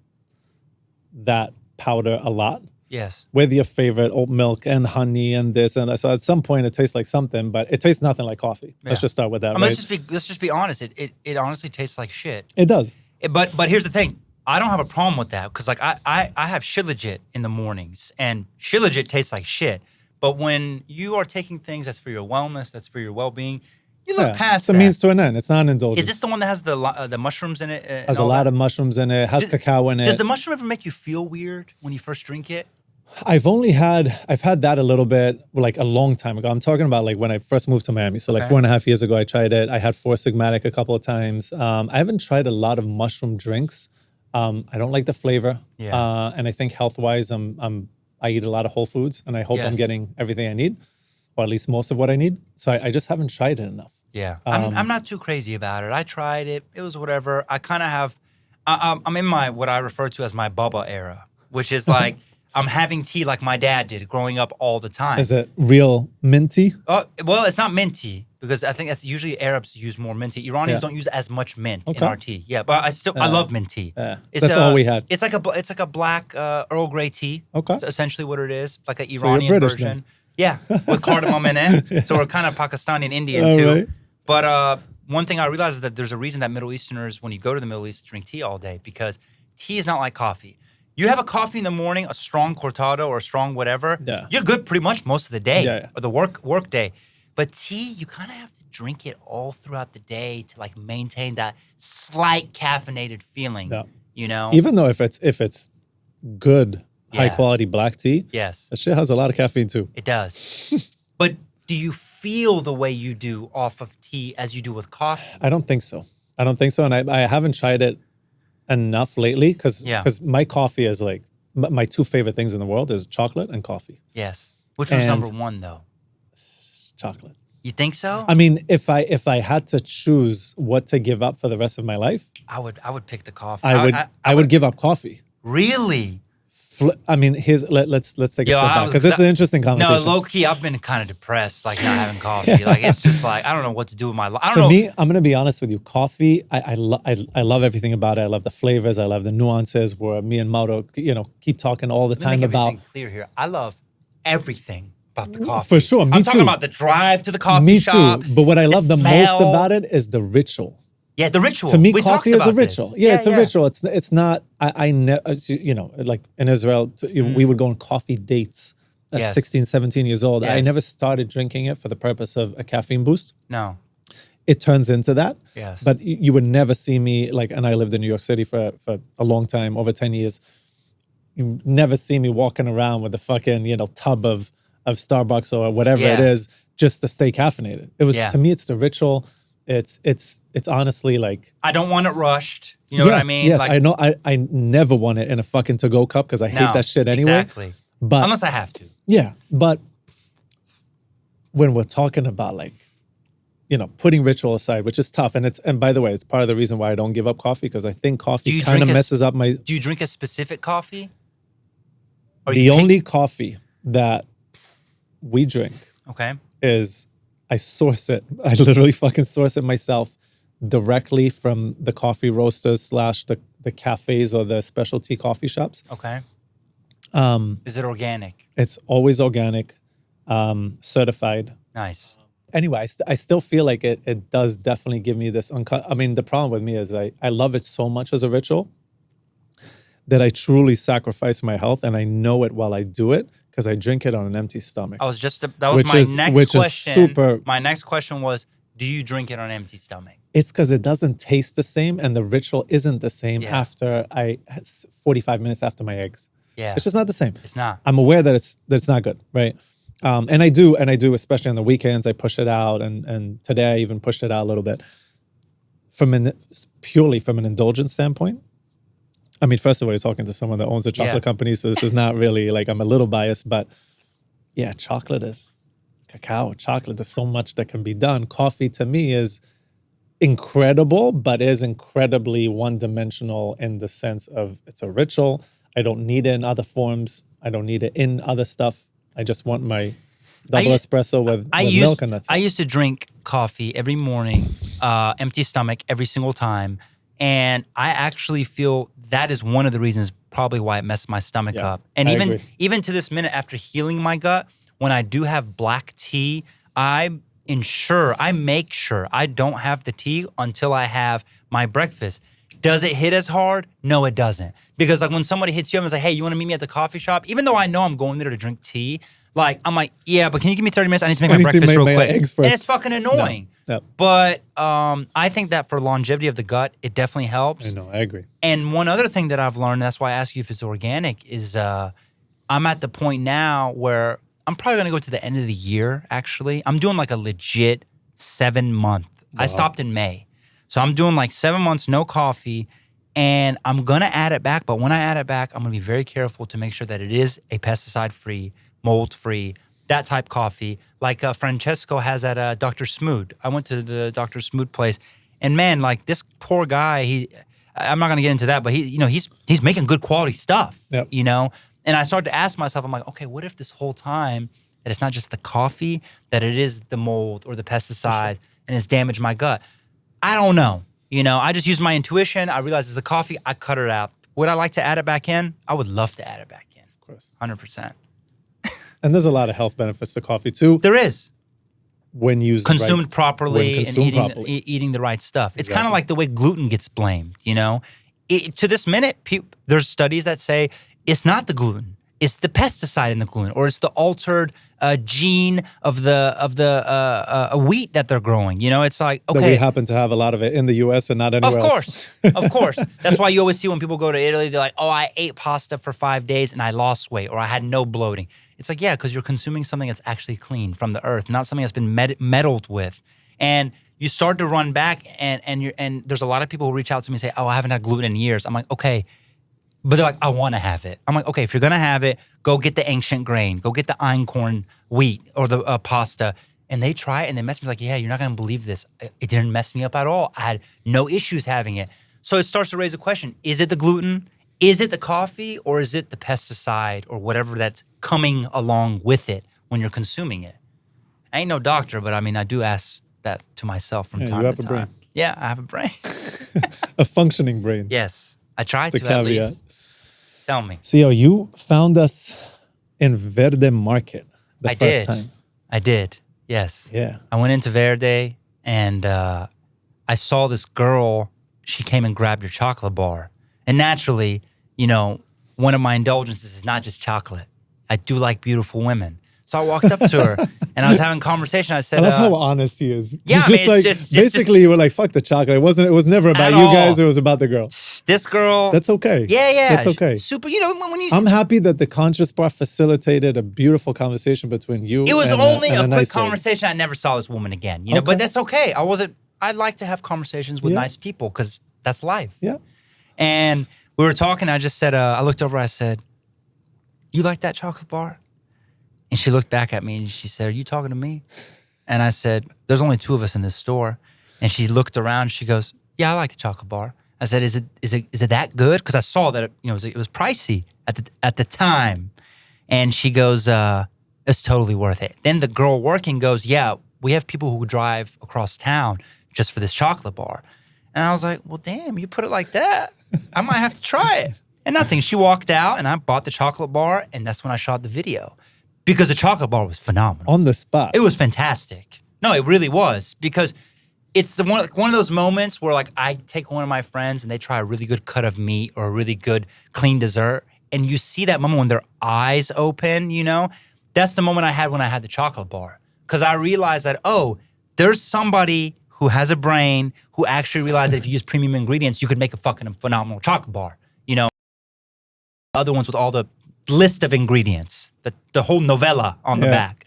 that powder a lot Yes. with your favorite oat milk and honey and this and that. So at some point it tastes like something, but it tastes nothing like coffee. Let's Yeah. just start with that, I mean, right? let's just be honest. It honestly tastes like shit. It does. But here's the thing. I don't have a problem with that because like I have Shilajit in the mornings and Shilajit tastes like shit. But when you are taking things that's for your wellness, that's for your well-being, you look past it's a that. means to an end. It's not an indulgence. Is this the one that has the mushrooms in it? Has a lot of mushrooms in it. Has cacao in it. Does the mushroom ever make you feel weird when you first drink it? I've had that a little bit, like a long time ago. I'm talking about like when I first moved to Miami. So like 4.5 years ago, I tried it. I had Four Sigmatic a couple of times. I haven't tried a lot of mushroom drinks. I don't like the flavor. Yeah. And I think health-wise, I eat a lot of whole foods and I hope I'm getting everything I need, or at least most of what I need. So I just haven't tried it enough. Yeah. I'm not too crazy about it. I tried it. It was whatever. I kind of have, I'm in my, what I refer to as my Bubba era, which is like, I'm having tea like my dad did growing up all the time. Is it real minty? Well, it's not minty because I think that's usually Arabs use more mint tea. Iranians don't use as much mint in our tea. Yeah, but I love mint tea. That's all we had. It's like a black Earl Grey tea. Okay. That's essentially what it is, like an you're Iranian British version. then. Yeah, with cardamom in it. So we're kind of Pakistani and Indian All too. right. But one thing I realized is that there's a reason that Middle Easterners, when you go to the Middle East, drink tea all day because tea is not like coffee. You have a coffee in the morning, a strong cortado or a strong whatever. Yeah. You're good pretty much most of the day or the work day. But tea, you kind of have to drink it all throughout the day to like maintain that slight caffeinated feeling. Yeah. You know? Even though if it's good, high quality black tea, Yes. that shit has a lot of caffeine too. It does. But do you feel the way you do off of tea as you do with coffee? I don't think so. And I haven't tried it enough lately because my coffee is like my two favorite things in the world is chocolate and coffee. Yes. Which was And- number one though? Chocolate. You think so? I mean, if I had to choose what to give up for the rest of my life, I would pick the coffee. I would give up coffee. Really? I mean, let's take a step I back was- because this is an interesting No, conversation. low key, I've been kind of depressed, like not having coffee. Like it's just like I don't know what to do with my life. I don't To know. me, I'm gonna be honest with you. Coffee, I love everything about it. I love the flavors. I love the nuances. Where me and Mauro, keep talking all the Let me time make about. everything clear here. I love everything about the coffee. For sure, me I'm talking too. about the drive to the coffee Me shop. too. But what I love the most smell. about it is the ritual. Yeah, the ritual. To me, We coffee talked is a about this. ritual. Yeah, it's a ritual. It's not. I never. Like in Israel, we would go on coffee dates at Yes. 16, 17 years old. I Yes. never started drinking it for the purpose of a caffeine boost. No. It turns into that. Yes. But you would never see me like, and I lived in New York City for a long time, over 10 years. You never see me walking around with a fucking, tub of Starbucks or whatever it Yeah. is just to stay caffeinated. It was, Yeah. to me, it's the ritual. It's honestly like, I don't want it rushed. You know what I mean? Yes, Like, I know. I never want it in a fucking to-go cup because I hate no, that shit anyway. Exactly. But Unless I have to. yeah, but when we're talking about like, putting ritual aside, which is tough, and by the way, it's part of the reason why I don't give up coffee because I think Do coffee you kind of drink a- messes up my. Do you drink a specific coffee? Or The you pick- only coffee that we drink Okay. is I source it. I literally fucking source it myself directly from the coffee roasters / the cafes or the specialty coffee shops. Okay. Is it organic? It's always organic, certified. Nice. Anyway, I still feel like it does definitely give me this. I mean, the problem with me is I love it so much as a ritual that I truly sacrifice my health, and I know it while I do it because I drink it on an empty stomach. That was my next question. Super. My next question was, do you drink it on an empty stomach? It's because it doesn't taste the same, and the ritual isn't the same Yeah. after 45 minutes after my eggs. Yeah. It's just not the same. It's not. I'm aware that it's not good, right? And I do, especially on the weekends, I push it out, and today I even pushed it out a little bit. Purely from an indulgence standpoint, I mean, first of all, you're talking to someone that owns a chocolate company, so this is not really like I'm a little biased, but yeah, chocolate is cacao, chocolate. There's so much that can be done. Coffee to me is incredible, but is incredibly one-dimensional in the sense of it's a ritual. I don't need it in other forms. I don't need it in other stuff. I just want my double espresso with used, milk, and that's it. I used to drink coffee every morning, empty stomach every single time. And I actually feel that is one of the reasons probably why it messed my stomach up. And even to this minute, after healing my gut, when I do have black tea, I make sure I don't have the tea until I have my breakfast. Does it hit as hard? No, it doesn't. Because like when somebody hits you up and is like, hey, you want to meet me at the coffee shop? Even though I know I'm going there to drink tea, like I'm like, yeah, but can you give me 30 minutes? I need to make my breakfast real quick. Eggs first. And it's fucking annoying. No. But I think that for longevity of the gut, it definitely helps. I know, I agree. And one other thing that I've learned, that's why I ask you if it's organic, is I'm at the point now where I'm probably going to go to the end of the year, actually. I'm doing like a legit 7-month. Wow. I stopped in May. So I'm doing like 7 months, no coffee, and I'm going to add it back. But when I add it back, I'm going to be very careful to make sure that it is a pesticide-free, mold-free, that type coffee, like Francesco has at Dr. Smoot. I went to the Dr. Smoot place, and man, like this poor guy, I'm not going to get into that, but he's making good quality stuff, you know? And I started to ask myself, I'm like, okay, what if this whole time that it's not just the coffee, that it is the mold or the pesticide and it's damaged my gut? I don't know. You know, I just used my intuition. I realized it's the coffee. I cut it out. Would I like to add it back in? I would love to add it back in. Of course. 100%. And there's a lot of health benefits to coffee too. There is. When used consumed properly when consumed and properly. Eating the right stuff. It's kind of like the way gluten gets blamed, you know? To this minute, there's studies that say it's not the gluten. It's the pesticide in the gluten, or it's the altered gene of the wheat that they're growing. You know, it's like, okay. That we happen to have a lot of it in the U.S. and not anywhere else. Of course. That's why you always see when people go to Italy, they're like, oh, I ate pasta for 5 days and I lost weight, or I had no bloating. It's like, yeah, because you're consuming something that's actually clean from the earth, not something that's been meddled with. And you start to run back, and there's a lot of people who reach out to me and say, oh, I haven't had gluten in years. I'm like, okay. But they're like, I want to have it. I'm like, okay, if you're going to have it, go get the ancient grain. Go get the einkorn wheat or the pasta. And they try it and they mess me like, yeah, you're not going to believe this. It didn't mess me up at all. I had no issues having it. So it starts to raise a question. Is it the gluten? Is it the coffee? Or is it the pesticide or whatever that's coming along with it when you're consuming it? I ain't no doctor, but I mean, I do ask that to myself from time to time. You have a brain. Yeah, I have a brain. A functioning brain. Yes. I try That's to the at caveat. least. Tell me. So, you found us in Verde Market the first time. I did, yes. Yeah. I went into Verde, and I saw this girl. She came and grabbed your chocolate bar. And naturally, you know, one of my indulgences is not just chocolate. I do like beautiful women. So I walked up to her, and I was having a conversation. I said, I love how honest he is. Yeah, He's just like, basically, you were like, fuck the chocolate. It was never about you guys. It was about the girl. This girl. That's okay. Yeah. That's okay. Super, you know, when you... I'm happy that the Conscious Bar facilitated a beautiful conversation between you and It was only a quick nice conversation. I never saw this woman again, you know, but that's okay. I'd like to have conversations with nice people because that's life. Yeah. And we were talking. I just said, I looked over. I said, you like that chocolate bar? And she looked back at me and she said, are you talking to me? And I said, there's only 2 of us in this store. And she looked around. She goes, yeah, I like the chocolate bar. I said, is it that good? Because I saw that it was pricey at the time. And she goes, it's totally worth it. Then the girl working goes, yeah, we have people who drive across town just for this chocolate bar. And I was like, well, damn, you put it like that. I might have to try it. And nothing. She walked out and I bought the chocolate bar, and that's when I shot the video. Because the chocolate bar was phenomenal. On the spot. It was fantastic. No, it really was. Because it's one of those moments where like I take one of my friends and they try a really good cut of meat or a really good clean dessert, and you see that moment when their eyes open, you know? That's the moment I had when I had the chocolate bar. Because I realized that, oh, there's somebody who has a brain who actually realized that if you use premium ingredients, you could make a fucking phenomenal chocolate bar. You know? Other ones with all the list of ingredients, the whole novella on the back.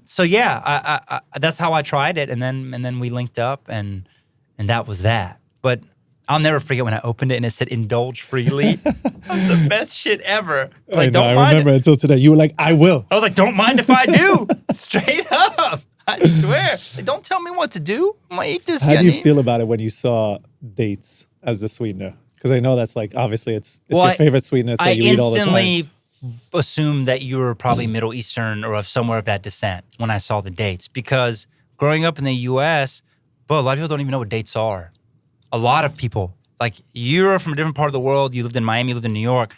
So yeah, I that's how I tried it, and then we linked up, and that was that. But I'll never forget when I opened it and it said "indulge freely." That was the best shit ever. Like, I remember it until today. You were like, "I will." I was like, "Don't mind if I do." Straight up, I swear. Like, don't tell me what to do. I'm gonna eat this. How do you feel about it when you saw dates as the sweetener? Because I know that's like, obviously it's your favorite sweetness that you eat all the time. I instantly assumed that you were probably Middle Eastern or of somewhere of that descent when I saw the dates. Because growing up in the U.S., but a lot of people don't even know what dates are. A lot of people, like you're from a different part of the world. You lived in Miami, you lived in New York.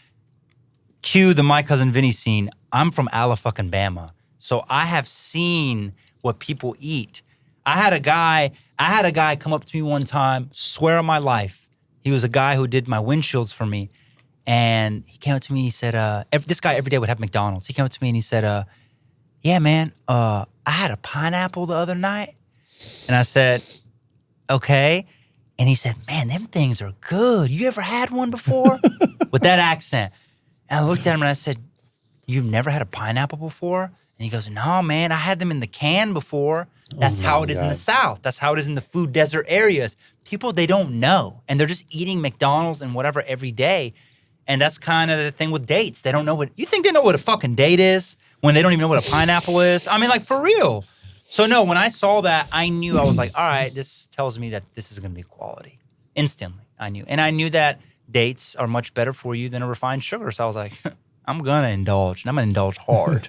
Cue the My Cousin Vinny scene. I'm from Alabama, so I have seen what people eat. I had a guy come up to me one time, swear on my life. He was a guy who did my windshields for me. And he came up to me, he said, this guy every day would have McDonald's. He came up to me and he said, yeah, man, I had a pineapple the other night. And I said, okay. And he said, man, them things are good. You ever had one before? With that accent. And I looked at him and I said, you've never had a pineapple before? And he goes, no, man, I had them in the can before. That's how it is in the South. That's how it is in the food desert areas. People, they don't know. And they're just eating McDonald's and whatever every day. And that's kind of the thing with dates. They don't know what, you think they know what a fucking date is when they don't even know what a pineapple is? I mean, like, for real. So no, when I saw that, I knew, I was like, all right, this tells me that this is going to be quality. Instantly, I knew. And I knew that dates are much better for you than a refined sugar. So I was like, I'm going to indulge, and I'm going to indulge hard.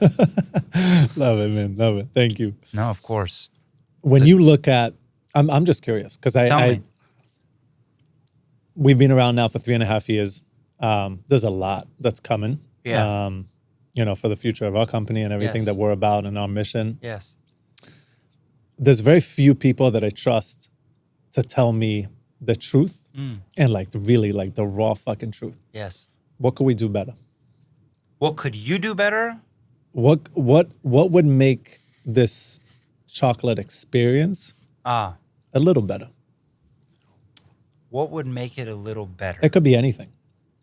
Love it, man. Love it. Thank you. No, of course. When you look at, I'm just curious, because we've been around now for 3.5 years. There's a lot that's coming, for the future of our company and everything that we're about and our mission. Yes. There's very few people that I trust to tell me the truth and like really like the raw fucking truth. Yes. What could we do better? What could you do better? What would make this chocolate experience a little better? What would make it a little better? It could be anything.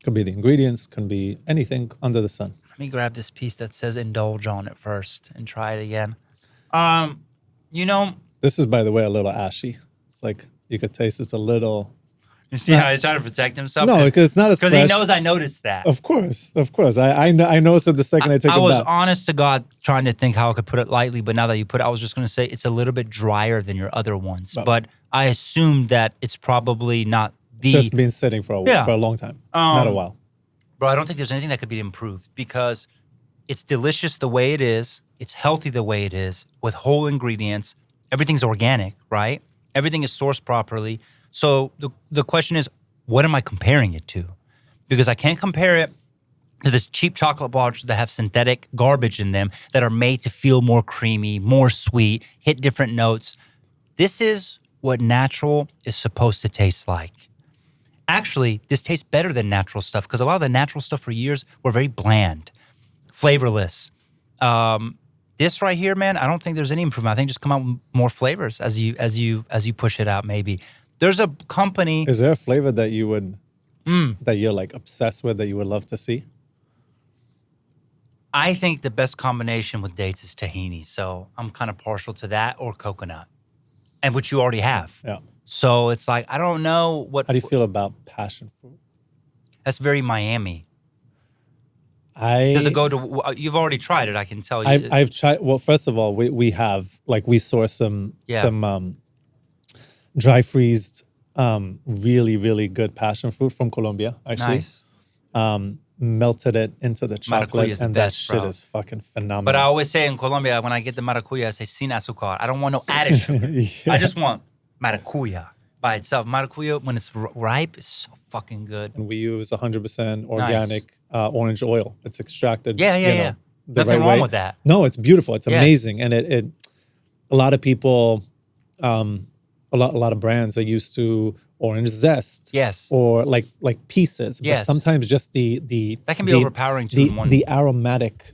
Could be the ingredients, could be anything under the sun. Let me grab this piece that says indulge on it first and try it again. This is, by the way, a little ashy. It's like you could taste it's a little. You see how he's trying to protect himself? No, because it's not as fresh. Because he knows I noticed that. Of course. I noticed it the second I take it back. I was honest to God trying to think how I could put it lightly, but now that you put it, I was just going to say it's a little bit drier than your other ones. But I assumed that it's probably not the... It's just been sitting for a long time, not a while. Bro, I don't think there's anything that could be improved because it's delicious the way it is. It's healthy the way it is with whole ingredients. Everything's organic, right? Everything is sourced properly. So the question is, what am I comparing it to? Because I can't compare it to this cheap chocolate bars that have synthetic garbage in them that are made to feel more creamy, more sweet, hit different notes. This is what natural is supposed to taste like. Actually, this tastes better than natural stuff because a lot of the natural stuff for years were very bland, flavorless. This right here, man, I don't think there's any improvement. I think just come out with more flavors as you push it out. Maybe there's a company. Is there a flavor that you would that you're like obsessed with that you would love to see? I think the best combination with dates is tahini, so I'm kind of partial to that or coconut, and which you already have. Yeah. So it's like I don't know what. How do you feel about passion fruit? That's very Miami. Does it go to? You've already tried it. I can tell you. I've tried. Well, first of all, we have we source some dry freezed, really really good passion fruit from Colombia. Actually, nice. Melted it into the chocolate, and that shit is fucking phenomenal. But I always say in Colombia, when I get the maracuya, I say sin azúcar. I don't want no added sugar. I just want maracuya by itself. Maracuya, when it's ripe, is so fucking good. And we use 100% organic orange oil. It's extracted. Yeah. Nothing wrong with that. No, it's beautiful. It's amazing, and it a lot of people, a lot of brands are used to orange zest. Yes. Or like pieces. Yes. But sometimes just the that can be overpowering to the aromatic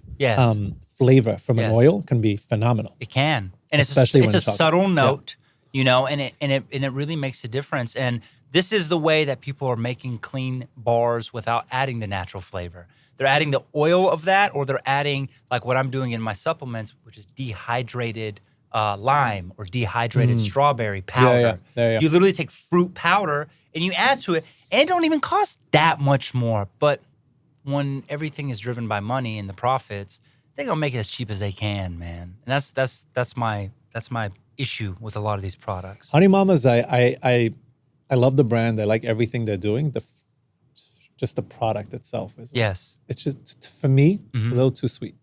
flavor from an oil can be phenomenal. It can, and especially it's a subtle note, and it really makes a difference. And this is the way that people are making clean bars without adding the natural flavor. They're adding the oil of that, or they're adding like what I'm doing in my supplements, which is dehydrated lime or dehydrated strawberry powder. Yeah. You literally take fruit powder and you add to it, and it don't even cost that much more. But when everything is driven by money and the profits, they're gonna make it as cheap as they can, man. And that's my issue with a lot of these products. Honey Mamas, I love the brand. I like everything they're doing. The just the product itself is. Yes. It's just for me a little too sweet.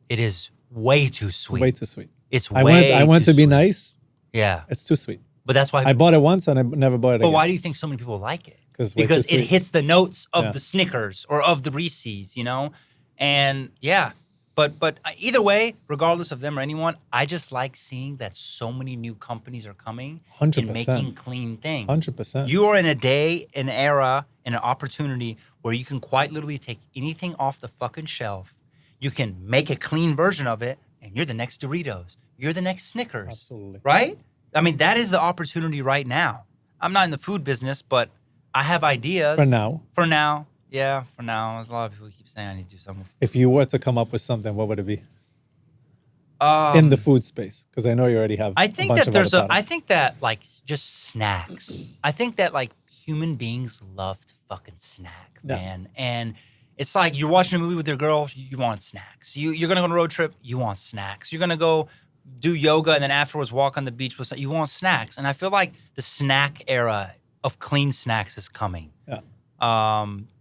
It is way too sweet. Way too sweet. It's I way want too to be sweet. nice. Yeah. It's too sweet. But that's why I bought it once and I never bought it But again. why do you think so many people like it? Way too Because it sweet. hits the notes of Yeah. the Snickers or of the Reese's, you know? And yeah. But either way, regardless of them or anyone, I just like seeing that so many new companies are coming 100%. and making clean things. 100%. You are in a day, an era, and an opportunity where you can quite literally take anything off the fucking shelf. You can make a clean version of it, and you're the next Doritos. You're the next Snickers. Absolutely. Right? I mean, that is the opportunity right now. I'm not in the food business, but I have ideas. For now. For now. Yeah, for now. There's a lot of people keep saying I need to do something. If you were to come up with something, what would it be? In the food space, because I know you already have. I think a bunch that of there's other I products. think that like just snacks. I think that like human beings love to fucking snack, Yeah. man. And it's like you're watching a movie with your girl, you want snacks. You're gonna go on a road trip, you want snacks. You're gonna go do yoga and then afterwards walk on the beach with you want snacks. And I feel like the snack era of clean snacks is coming. Yeah.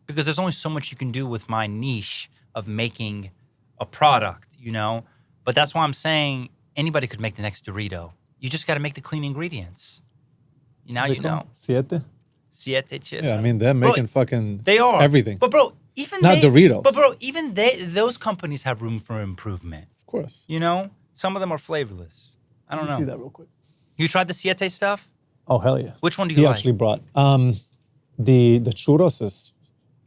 Because there's only so much you can do with my niche of making a product, you know? But that's why I'm saying anybody could make the next Dorito. You just got to make the clean ingredients. Now you know. Siete? Siete chips. Yeah, I mean, they're Bro, making fucking they are everything. But bro, even Not Doritos. But bro, even those companies have room for improvement. Of course. You know, some of them are flavorless. I don't Let me know. see that real quick. You tried the Siete stuff? Oh, hell yeah. Which one do you He like? actually brought. The churros is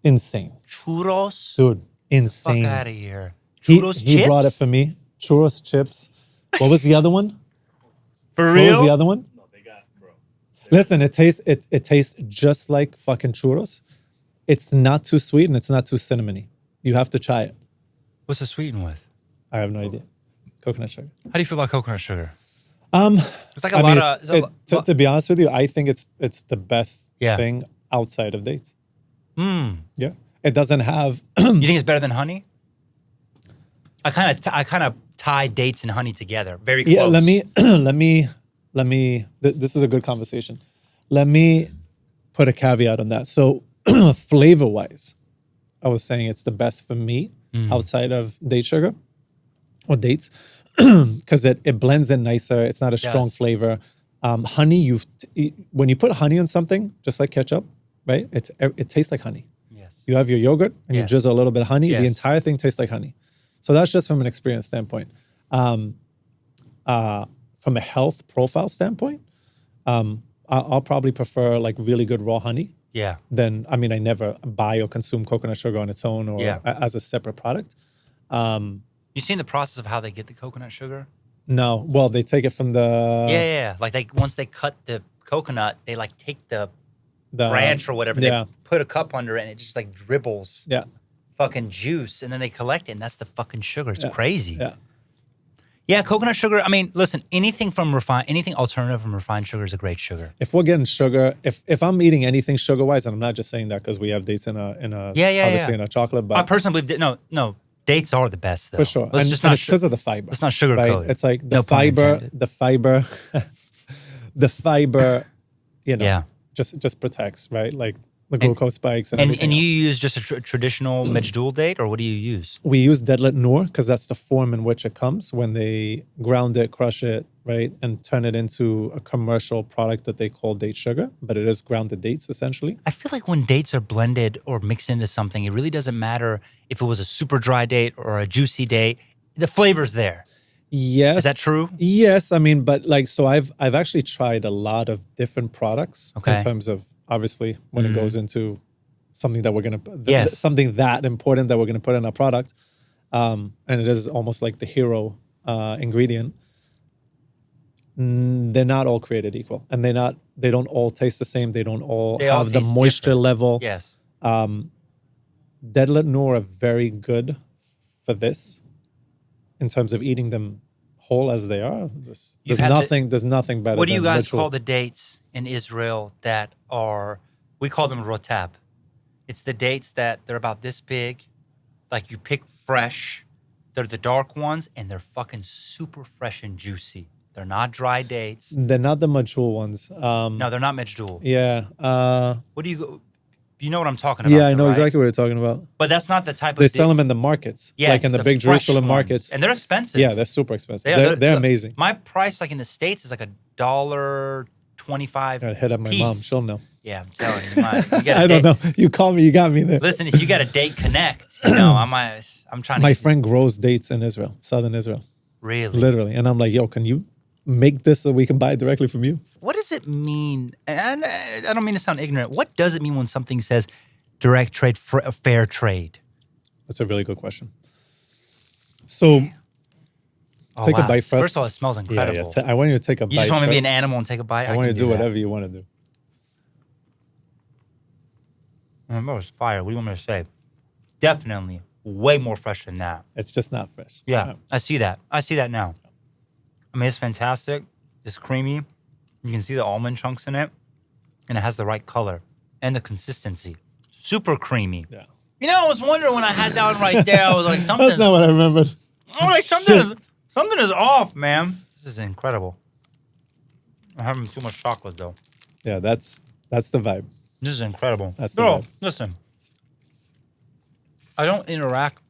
insane. Churros? Dude, Fuck insane. out of here. He Churros chips? brought it for me. Churros chips. What was the other one? For What real? was the other one? Listen, it tastes just like fucking churros. It's not too sweet and it's not too cinnamony. You have to try it. What's it sweetened with? I have no idea. Coconut sugar. How do you feel about coconut sugar? It's like a I lot mean, of. it's a- to be honest with you, I think it's the best Yeah. thing outside of dates. Hmm. Yeah, it doesn't have. You think it's better than honey? I kind of tie dates and honey together. Very close. Yeah, let me. This is a good conversation. Let me put a caveat on that. So, flavor wise, I was saying it's the best for me outside of date sugar or dates because it blends in nicer. It's not a strong Yes. flavor. Honey, when you put honey on something, just like ketchup, right? It tastes like honey. Yes. You have your yogurt and Yes. you drizzle a little bit of honey. Yes. The entire thing tastes like honey. So that's just from an experience standpoint. From a health profile standpoint, I'll probably prefer like really good raw honey. Yeah. Then I never buy or consume coconut sugar on its own or Yeah. as a separate product. You seen the process of how they get the coconut sugar? No, well they take it from the Yeah. Like once they cut the coconut, they like take the the branch or whatever. Yeah, They put a cup under it and it just like dribbles yeah, fucking juice, and then they collect it, and that's the fucking sugar. It's Yeah. crazy. yeah. Yeah, coconut sugar. I mean, listen, anything alternative from refined sugar is a great sugar. If we're getting sugar, if I'm eating anything sugar wise, and I'm not just saying that because we have dates in a Yeah. obviously in a chocolate, but I personally believe no, dates are the best though. for sure, Let's and, just and not it's because of the fiber. let's not sugarcoat right? it. It's like the No pun fiber, intended. the fiber, the fiber. Yeah. just protects right, like the glucose spikes and everything And you else. use just a traditional Medjool date, or what do you use? We use Deadlit Noor because that's the form in which it comes when they ground it, crush it, right, and turn it into a commercial product that they call date sugar, but it is grounded dates essentially. I feel like when dates are blended or mixed into something, it really doesn't matter if it was a super dry date or a juicy date. The flavor's there. Yes. Is that true? Yes. I mean, but like, so I've actually tried a lot of different products Okay. in terms of obviously when it goes into something that we're going to, Yes. something that important that we're going to put in our product. And it is almost like the hero ingredient. They're not all created equal and they don't all taste the same. They don't all They all have the taste moisture different. level. Yes. Deadlit Noor are very good for this in terms of eating them whole as they are. You've There's had there's nothing better. What do you than guys ritual. call the dates in Israel that are, we call them rotab. It's the dates that they're about this big, like you pick fresh. They're the dark ones and they're fucking super fresh and juicy. They're not dry dates. They're not the mature ones. No, they're not Medjool. Yeah. What do you go? You know what I'm talking about. Yeah, I know right? exactly what you're talking about. But that's not the type of. They sell them in the markets, Yes, like in the big fresh Jerusalem ones. markets. And they're expensive. Yeah, they're super expensive. Yeah, They're amazing. My price, like in the States, is like $1.25. I hit up my piece. mom. She'll know. Yeah, I'm telling you. You get a I don't date- know. You call me. You got me there. Listen, if you got a date connect, I'm trying to. My friend grows dates in Israel, southern Israel, Really? literally, and I'm like, yo, can you make this so we can buy it directly from you? What does it mean? And I don't mean to sound ignorant. What does it mean when something says direct trade, fair trade? That's a really good question. So, take a bite first. First of all, it smells incredible. I want you to take a bite. You just want me to be first. an animal and take a bite? I want you can to do that. whatever you want to do. That was fire. What do you want me to say? Definitely way more fresh than that. It's just not fresh. Yeah, No. I see that. I see that now. I mean, it's fantastic. It's creamy. You can see the almond chunks in it. And it has the right color and the consistency. Super creamy. Yeah. You know, I was wondering when I had that one right there, I was like, something. That's not what I remembered. I'm like, something is off, man. This is incredible. I'm having too much chocolate, though. Yeah, that's the vibe. This is incredible. That's the Bro, vibe. listen. I don't interact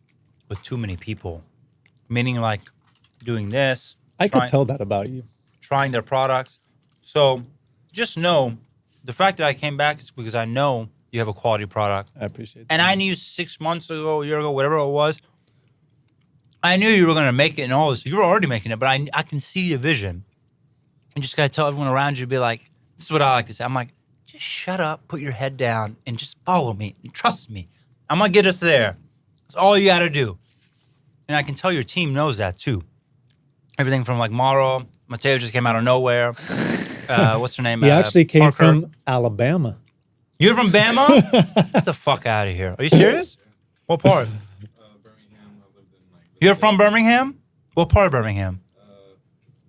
with too many people. Meaning, like, doing this. I could tell that about you. Trying their products. So, just know, the fact that I came back is because I know you have a quality product. I appreciate that. And I knew 6 months ago, a year ago, whatever it was, I knew you were going to make it and all this. You were already making it, but I can see your vision. You just got to tell everyone around you, be like, this is what I like to say. I'm like, just shut up, put your head down, and just follow me. And trust me. I'm going to get us there. That's all you got to do. And I can tell your team knows that, too. Everything from, like, Mauro, Mateo just came out of nowhere. What's her name? He actually came Parker. from Alabama. You're from Bama? Get the fuck out of here. Are you serious? What part? Birmingham. I lived in like. You're from Birmingham? What part of Birmingham?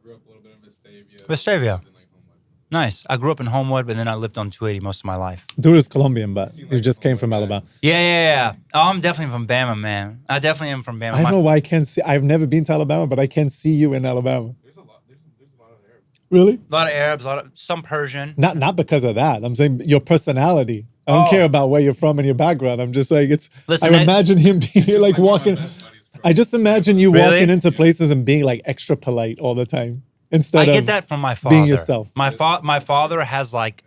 Grew up a little bit in Vestavia. Vestavia. Lived in, like, Homewood. Nice. I grew up in Homewood, but then I lived on 280 most of my life. Dude is Colombian, but he just came from Alabama. Yeah. Oh, I'm definitely from Bama, man. I definitely am from Bama. I don't know why I can't see. I've never been to Alabama, but I can see you in Alabama. There's a lot. There's a lot of Arabs. Really? A lot of Arabs, some Persian. Not because of that. I'm saying your personality. I don't care about where you're from and your background. I'm just like Listen, I imagine him being here, like walking. I just imagine you Really? walking into places and being like extra polite all the time instead I of get that from my father. being yourself. My father has like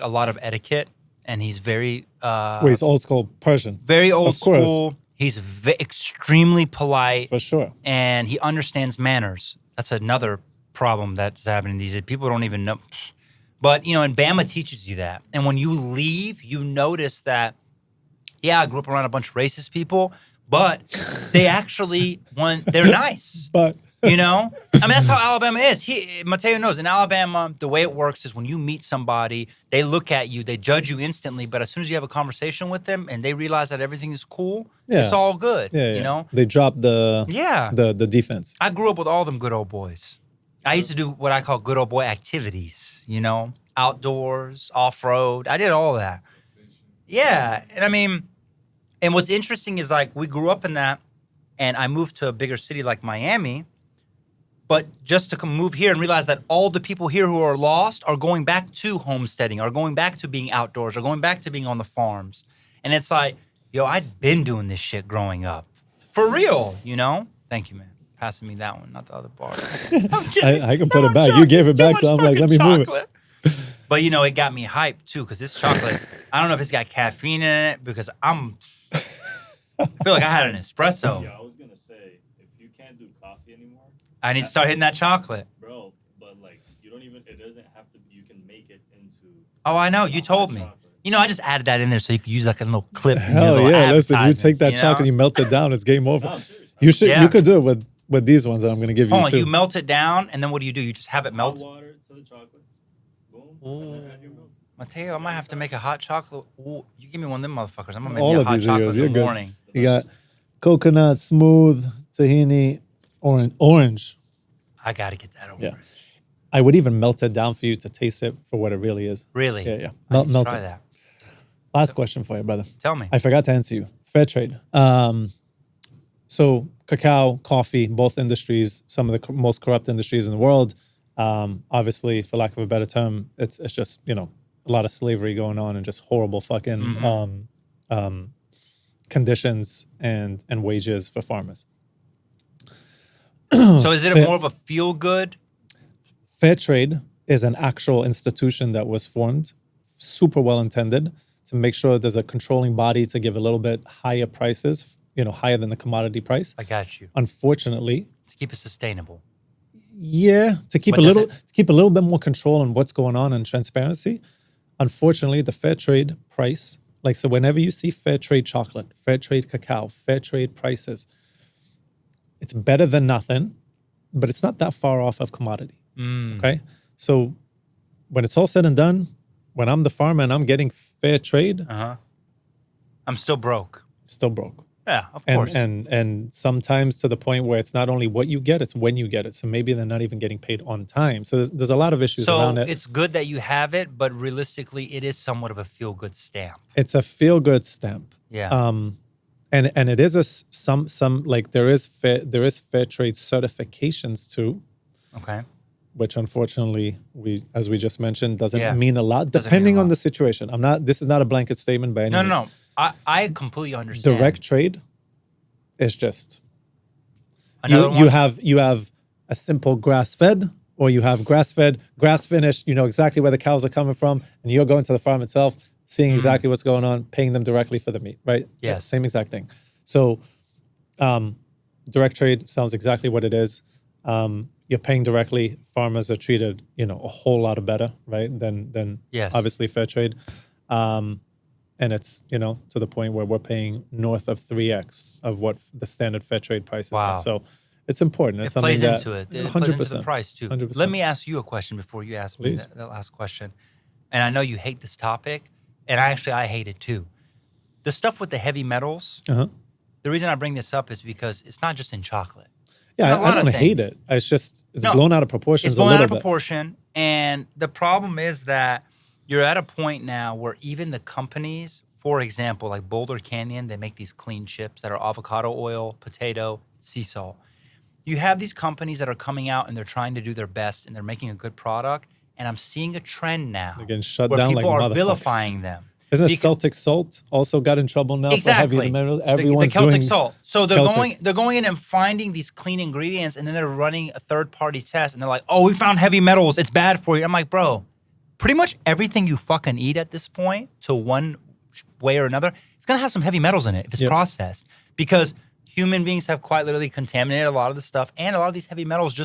a lot of etiquette, and he's very Wait, it's old school Persian. very old Of course. school. He's extremely polite. For sure. And he understands manners. That's another problem that's happening these days. People don't even know. But, and Bama teaches you that. And when you leave, you notice that, yeah, I grew up around a bunch of racist people, but they actually, they're nice. But I mean, that's how Alabama is. Mateo knows. In Alabama, the way it works is when you meet somebody, they look at you, they judge you instantly, but as soon as you have a conversation with them and they realize that everything is cool, it's all good. yeah. They drop the the defense. I grew up with all them good old boys. I used to do what I call good old boy activities, outdoors, off-road. I did all that. Yeah. And what's interesting is like we grew up in that and I moved to a bigger city like Miami, but just to move here and realize that all the people here who are lost are going back to homesteading, are going back to being outdoors, are going back to being on the farms. And it's like, I'd been doing this shit growing up. For real, Thank you, man. Passing me that one, not the other bar. I can put it back. You gave it back, so I'm like, let me move it. But it got me hyped too, because this chocolate, I don't know if it's got caffeine in it, because I feel like I had an espresso. Yeah, I was gonna say, if you can't do coffee anymore, I need to start hitting that chocolate. bro, but like you don't even, it doesn't have to, you can make it into. Oh, I know. You told me. I just added that in there so you could use like a little clip. Hell yeah! Listen, you take that advertisements, chocolate, you melt it down, it's game over. No, seriously. You should. Yeah. You could do it with these ones that I'm going to give you Hold on, too. you melt it down, and then what do? You just have it melt? Hot water to the chocolate. Boom. And then add your milk. Mateo, I might have to make a hot chocolate. Ooh, you give me one of them motherfuckers. I'm going to make All me a of hot these are chocolate yours. in You're the good. morning. You got coconut, smooth, tahini, orange. I got to get that over. Yeah. I would even melt it down for you to taste it for what it really is. Really? Yeah. I need to Melt try it. that. Last question for you, brother. Tell me. I forgot to answer you. Fair trade. So cacao, coffee, both industries, some of the most corrupt industries in the world. Obviously, for lack of a better term, it's just, a lot of slavery going on and just horrible fucking conditions and wages for farmers. So is it more of a feel good? Fair trade is an actual institution that was formed, super well intended, to make sure there's a controlling body to give a little bit higher prices, higher than the commodity price. I got you. Unfortunately, To keep it sustainable. yeah, to keep But a little bit more control on what's going on and transparency. Unfortunately, the fair trade price, so whenever you see fair trade chocolate, fair trade cacao, fair trade prices, it's better than nothing, but it's not that far off of commodity. Okay? So when it's all said and done, when I'm the farmer and I'm getting fair trade, I'm still broke. still broke. Yeah, of course. And sometimes to the point where it's not only what you get, it's when you get it. So maybe they're not even getting paid on time. So there's a lot of issues around it. So it's good that you have it, but realistically, it is somewhat of a feel-good stamp. It's a feel-good stamp. Yeah. And it is there is fair trade certifications too. Okay. Which unfortunately as we just mentioned, doesn't mean a lot, Doesn't depending mean a on lot. the situation. This is not a blanket statement by any means. No. I completely understand. Direct trade is just Another you one? have a simple grass-fed, or you have grass-fed, grass-finished, you know exactly where the cows are coming from, and you're going to the farm itself, seeing exactly what's going on, paying them directly for the meat, right? Yes. Same exact thing. So direct trade sounds exactly what it is. You're paying directly. Farmers are treated, a whole lot better, right? Than Yes. obviously fair trade. And it's, to the point where we're paying north of 3x of what the standard fair trade prices Wow. are. So it's important. It's It plays something into it. It 100%. plays into the price too. 100%. Let me ask you a question before you ask me Please. that last question. And I know you hate this topic, and I hate it too. The stuff with the heavy metals, Uh-huh. the reason I bring this up is because it's not just in chocolate. It's Yeah, in a lot I of don't hate things. it. It's just, it's No, blown out of proportions It's a blown little out of bit. proportion. And the problem is that you're at a point now where even the companies, for example, like Boulder Canyon, they make these clean chips that are avocado oil, potato, sea salt. You have these companies that are coming out and they're trying to do their best and they're making a good product. And I'm seeing a trend now They're getting shut where down people like are motherfuckers. vilifying them. Isn't it Because- Celtic Salt also got in trouble now for heavy metals? the Everyone's Celtic doing salt. So they're Celtic. going in and finding these clean ingredients, and then they're running a third-party test, and they're like, "Oh, we found heavy metals. It's bad for you." I'm like, bro, pretty much everything you fucking eat at this point, to one way or another, it's gonna have some heavy metals in it if it's Yep. processed, because human beings have quite literally contaminated a lot of the stuff, and a lot of these heavy metals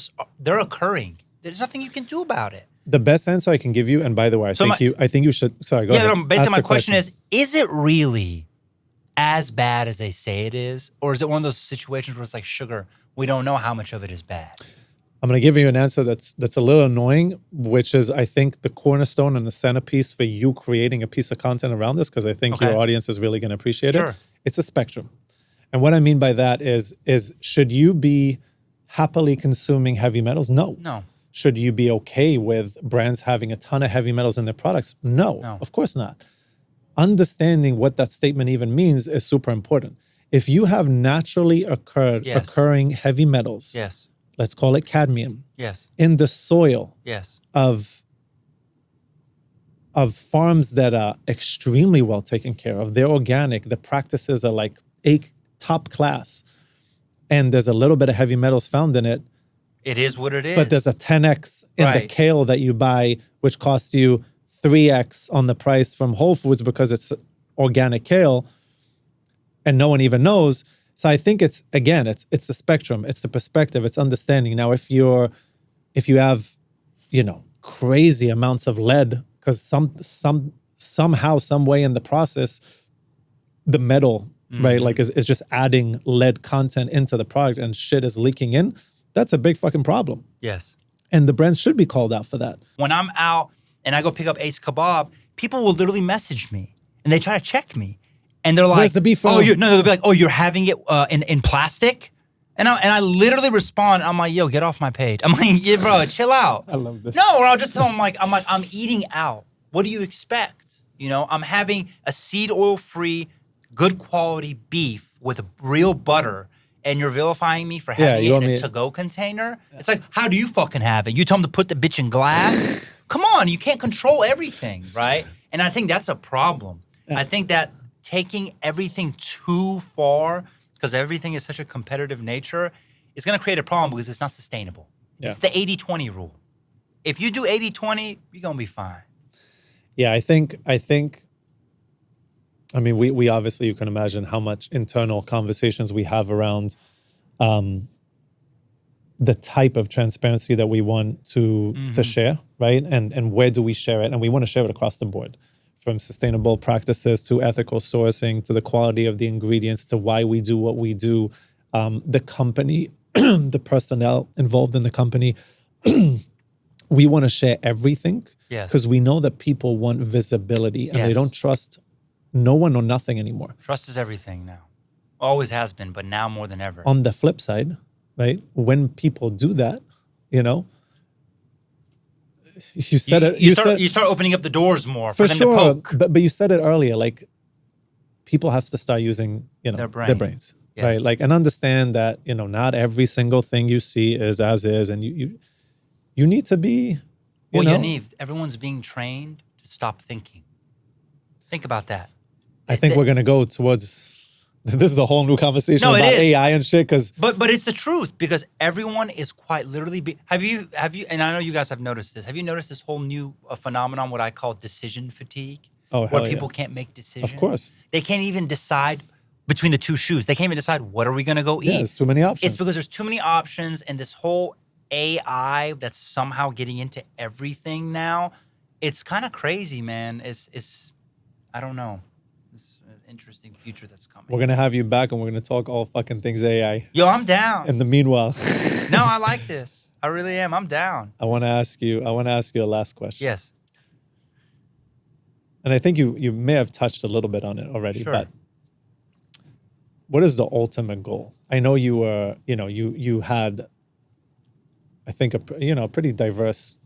they're occurring. There's nothing you can do about it. The best answer I can give you, and by the way, I think you should. Sorry, go ahead. Yeah, no, basically Ask my the question is it really as bad as they say it is? Or is it one of those situations where it's like sugar, we don't know how much of it is bad? I'm going to give you an answer that's a little annoying, which is I think the cornerstone and the centerpiece for you creating a piece of content around this, because I think your audience is really going to appreciate Sure. it. It's a spectrum. And what I mean by that is should you be happily consuming heavy metals? No. No. Should you be okay with brands having a ton of heavy metals in their products? No, of course not. Understanding what that statement even means is super important. If you have naturally occurring heavy metals, Yes. let's call it cadmium, Yes. in the soil Yes. of farms that are extremely well taken care of, they're organic, the practices are like top class, and there's a little bit of heavy metals found in it, It is what it is. but there's a 10x in the Right. kale that you buy, which costs you 3x on the price from Whole Foods because it's organic kale, and no one even knows. So I think it's the spectrum, it's the perspective, it's understanding. Now, if you have, crazy amounts of lead, because somehow, some way in the process, the metal, right, like is just adding lead content into the product and shit is leaking in, that's a big fucking problem. Yes. And the brands should be called out for that. When I'm out and I go pick up Ace Kebab, people will literally message me and they try to check me. And they're like, Where's the beef from? they'll be like, "Oh, you're having it in plastic?" And I literally respond. I'm like, "Yo, get off my page." I'm like, "Yeah, bro, chill out." I love this. No, or I'll just tell them I'm eating out. What do you expect? I'm having a seed oil free, good quality beef with real butter, and you're vilifying me for Yeah, having you it want in a me- to-go container. It's like, how do you fucking have it? You tell them to put the bitch in glass? Come on, you can't control everything, right? And I think that's a problem. I think that taking everything too far, because everything is such a competitive nature, is going to create a problem because it's not sustainable. Yeah. It's the 80-20 rule. If you do 80-20, you're going to be fine. Yeah, I think. I mean, we obviously, you can imagine how much internal conversations we have around the type of transparency that we want to share, right? And where do we share it? And we want to share it across the board, from sustainable practices to ethical sourcing to the quality of the ingredients to why we do what we do, the company, the personnel involved in the company. We want to share everything because we know that people want visibility and they don't trust no one or nothing anymore. Trust is everything now. Always has been, but now more than ever. On the flip side, right, when people do that, you know, you said it. You start opening up the doors more for them sure, to poke. but you said it earlier, like people have to start using, you know, their brains, Yes. right? Like, and understand that, you know, not every single thing you see is as is, and you need to be, you know. Yaniv, everyone's being trained to stop thinking. Think about that. I think we're gonna go towards. This is a whole new conversation about AI and shit. But it's the truth, because everyone is quite literally. Have you? And I know you guys have noticed this. Have you noticed this whole new phenomenon, what I call decision fatigue? Oh, where hell people yeah. can't make decisions. Of course. They can't even decide between the two shoes. They can't even decide what are we gonna go eat. Yeah, there's too many options. It's because there's too many options, and this whole AI that's somehow getting into everything now. It's kind of crazy, man. It's I don't know. It's an interesting future that's coming. We're gonna have you back, and we're gonna talk all fucking things AI. Yo, I'm down. In the meanwhile, No, I like this. I really am. I'm down. I want to ask you a last question. Yes. And I think you may have touched a little bit on it already, Sure. but what is the ultimate goal? I know you were, you know, you had, I think, a pretty diverse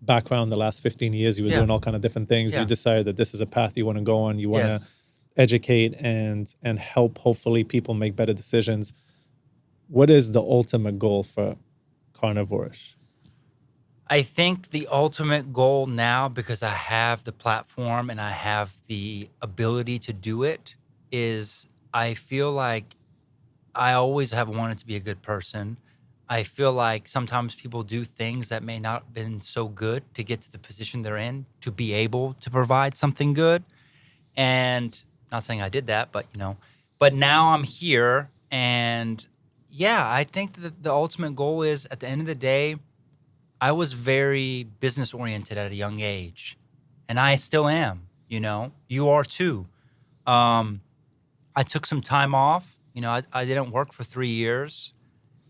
background the last 15 years. You were doing all kind of different things. Yeah. You decided that this is a path you want to go on. You want to Yes. educate and help, hopefully, people make better decisions. What is the ultimate goal for Carnivoreishh? I think the ultimate goal now, because I have the platform and I have the ability to do it, is I feel like I always have wanted to be a good person. I feel like sometimes people do things that may not have been so good to get to the position they're in, to be able to provide something good. And not saying I did that, but, you know, but now I'm here. And yeah, I think that the ultimate goal is, at the end of the day, I was very business oriented at a young age, and I still am, you know, you are too. I took some time off, you know, I didn't work for 3 years,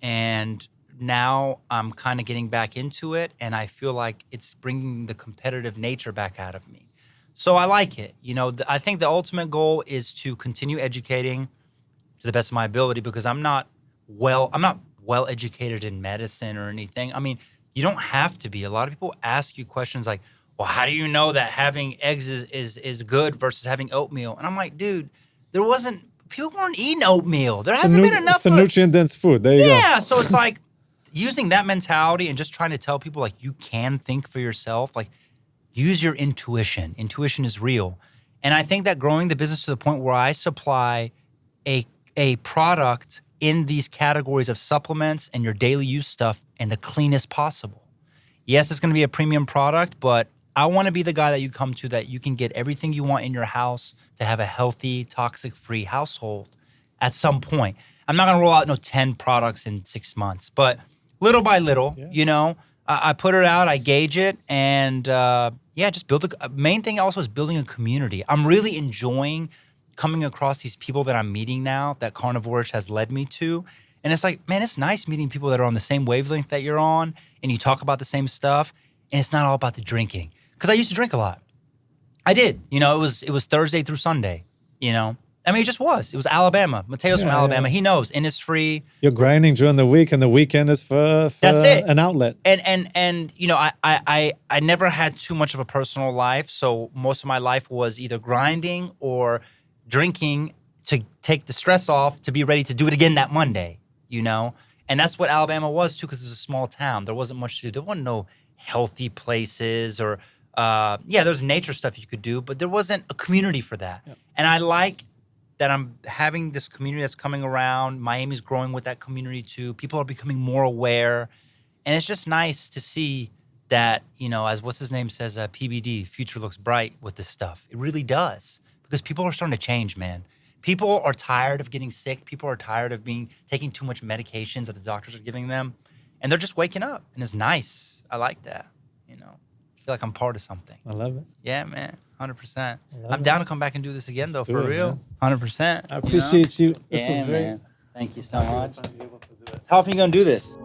and now I'm kind of getting back into it, and I feel like it's bringing the competitive nature back out of me. So I like it. You know, I think the ultimate goal is to continue educating to the best of my ability, because I'm not well educated in medicine or anything. I mean, you don't have to be. A lot of people ask you questions like, well, how do you know that having eggs is good versus having oatmeal? And I'm like, dude, people weren't eating oatmeal. There hasn't been enough. It's a nutrient-dense food. There you go. Yeah, so it's like using that mentality and just trying to tell people, like, you can think for yourself. Like, use your intuition. Intuition is real. And I think that growing the business to the point where I supply a product in these categories of supplements and your daily use stuff in the cleanest possible. Yes, it's going to be a premium product, but I want to be the guy that you come to, that you can get everything you want in your house to have a healthy, toxic-free household at some point. I'm not going to roll out 10 products in 6 months, but little by little, you know, I put it out, I gauge it, and just build main thing also is building a community. I'm really enjoying coming across these people that I'm meeting now, that Carnivoreishh has led me to. And it's like, man, it's nice meeting people that are on the same wavelength that you're on, and you talk about the same stuff, and it's not all about the drinking. Because I used to drink a lot. I did. You know, it was Thursday through Sunday, you know. I mean, it just was. It was Alabama. Mateo's from Alabama. Yeah. He knows. And it's free. You're grinding during the week, and the weekend is for That's it. An outlet. And you know, I never had too much of a personal life. So most of my life was either grinding or drinking to take the stress off, to be ready to do it again that Monday, you know? And that's what Alabama was too, because it's a small town. There wasn't much to do. There wasn't no healthy places or, there's nature stuff you could do, but there wasn't a community for that. Yep. And I like that I'm having this community that's coming around. Miami's growing with that community too. People are becoming more aware. And it's just nice to see that, you know, as what's his name says, PBD, future looks bright with this stuff. It really does. Because people are starting to change, man. People are tired of getting sick. People are tired of taking too much medications that the doctors are giving them. And they're just waking up. And it's nice. I like that, you know. I feel like I'm part of something. I love it. Yeah, man. 100%. I'm down to come back and do this again, though, for real. Man. 100%. I appreciate you. This was great. Man. Thank you so much. How often are you going to do this?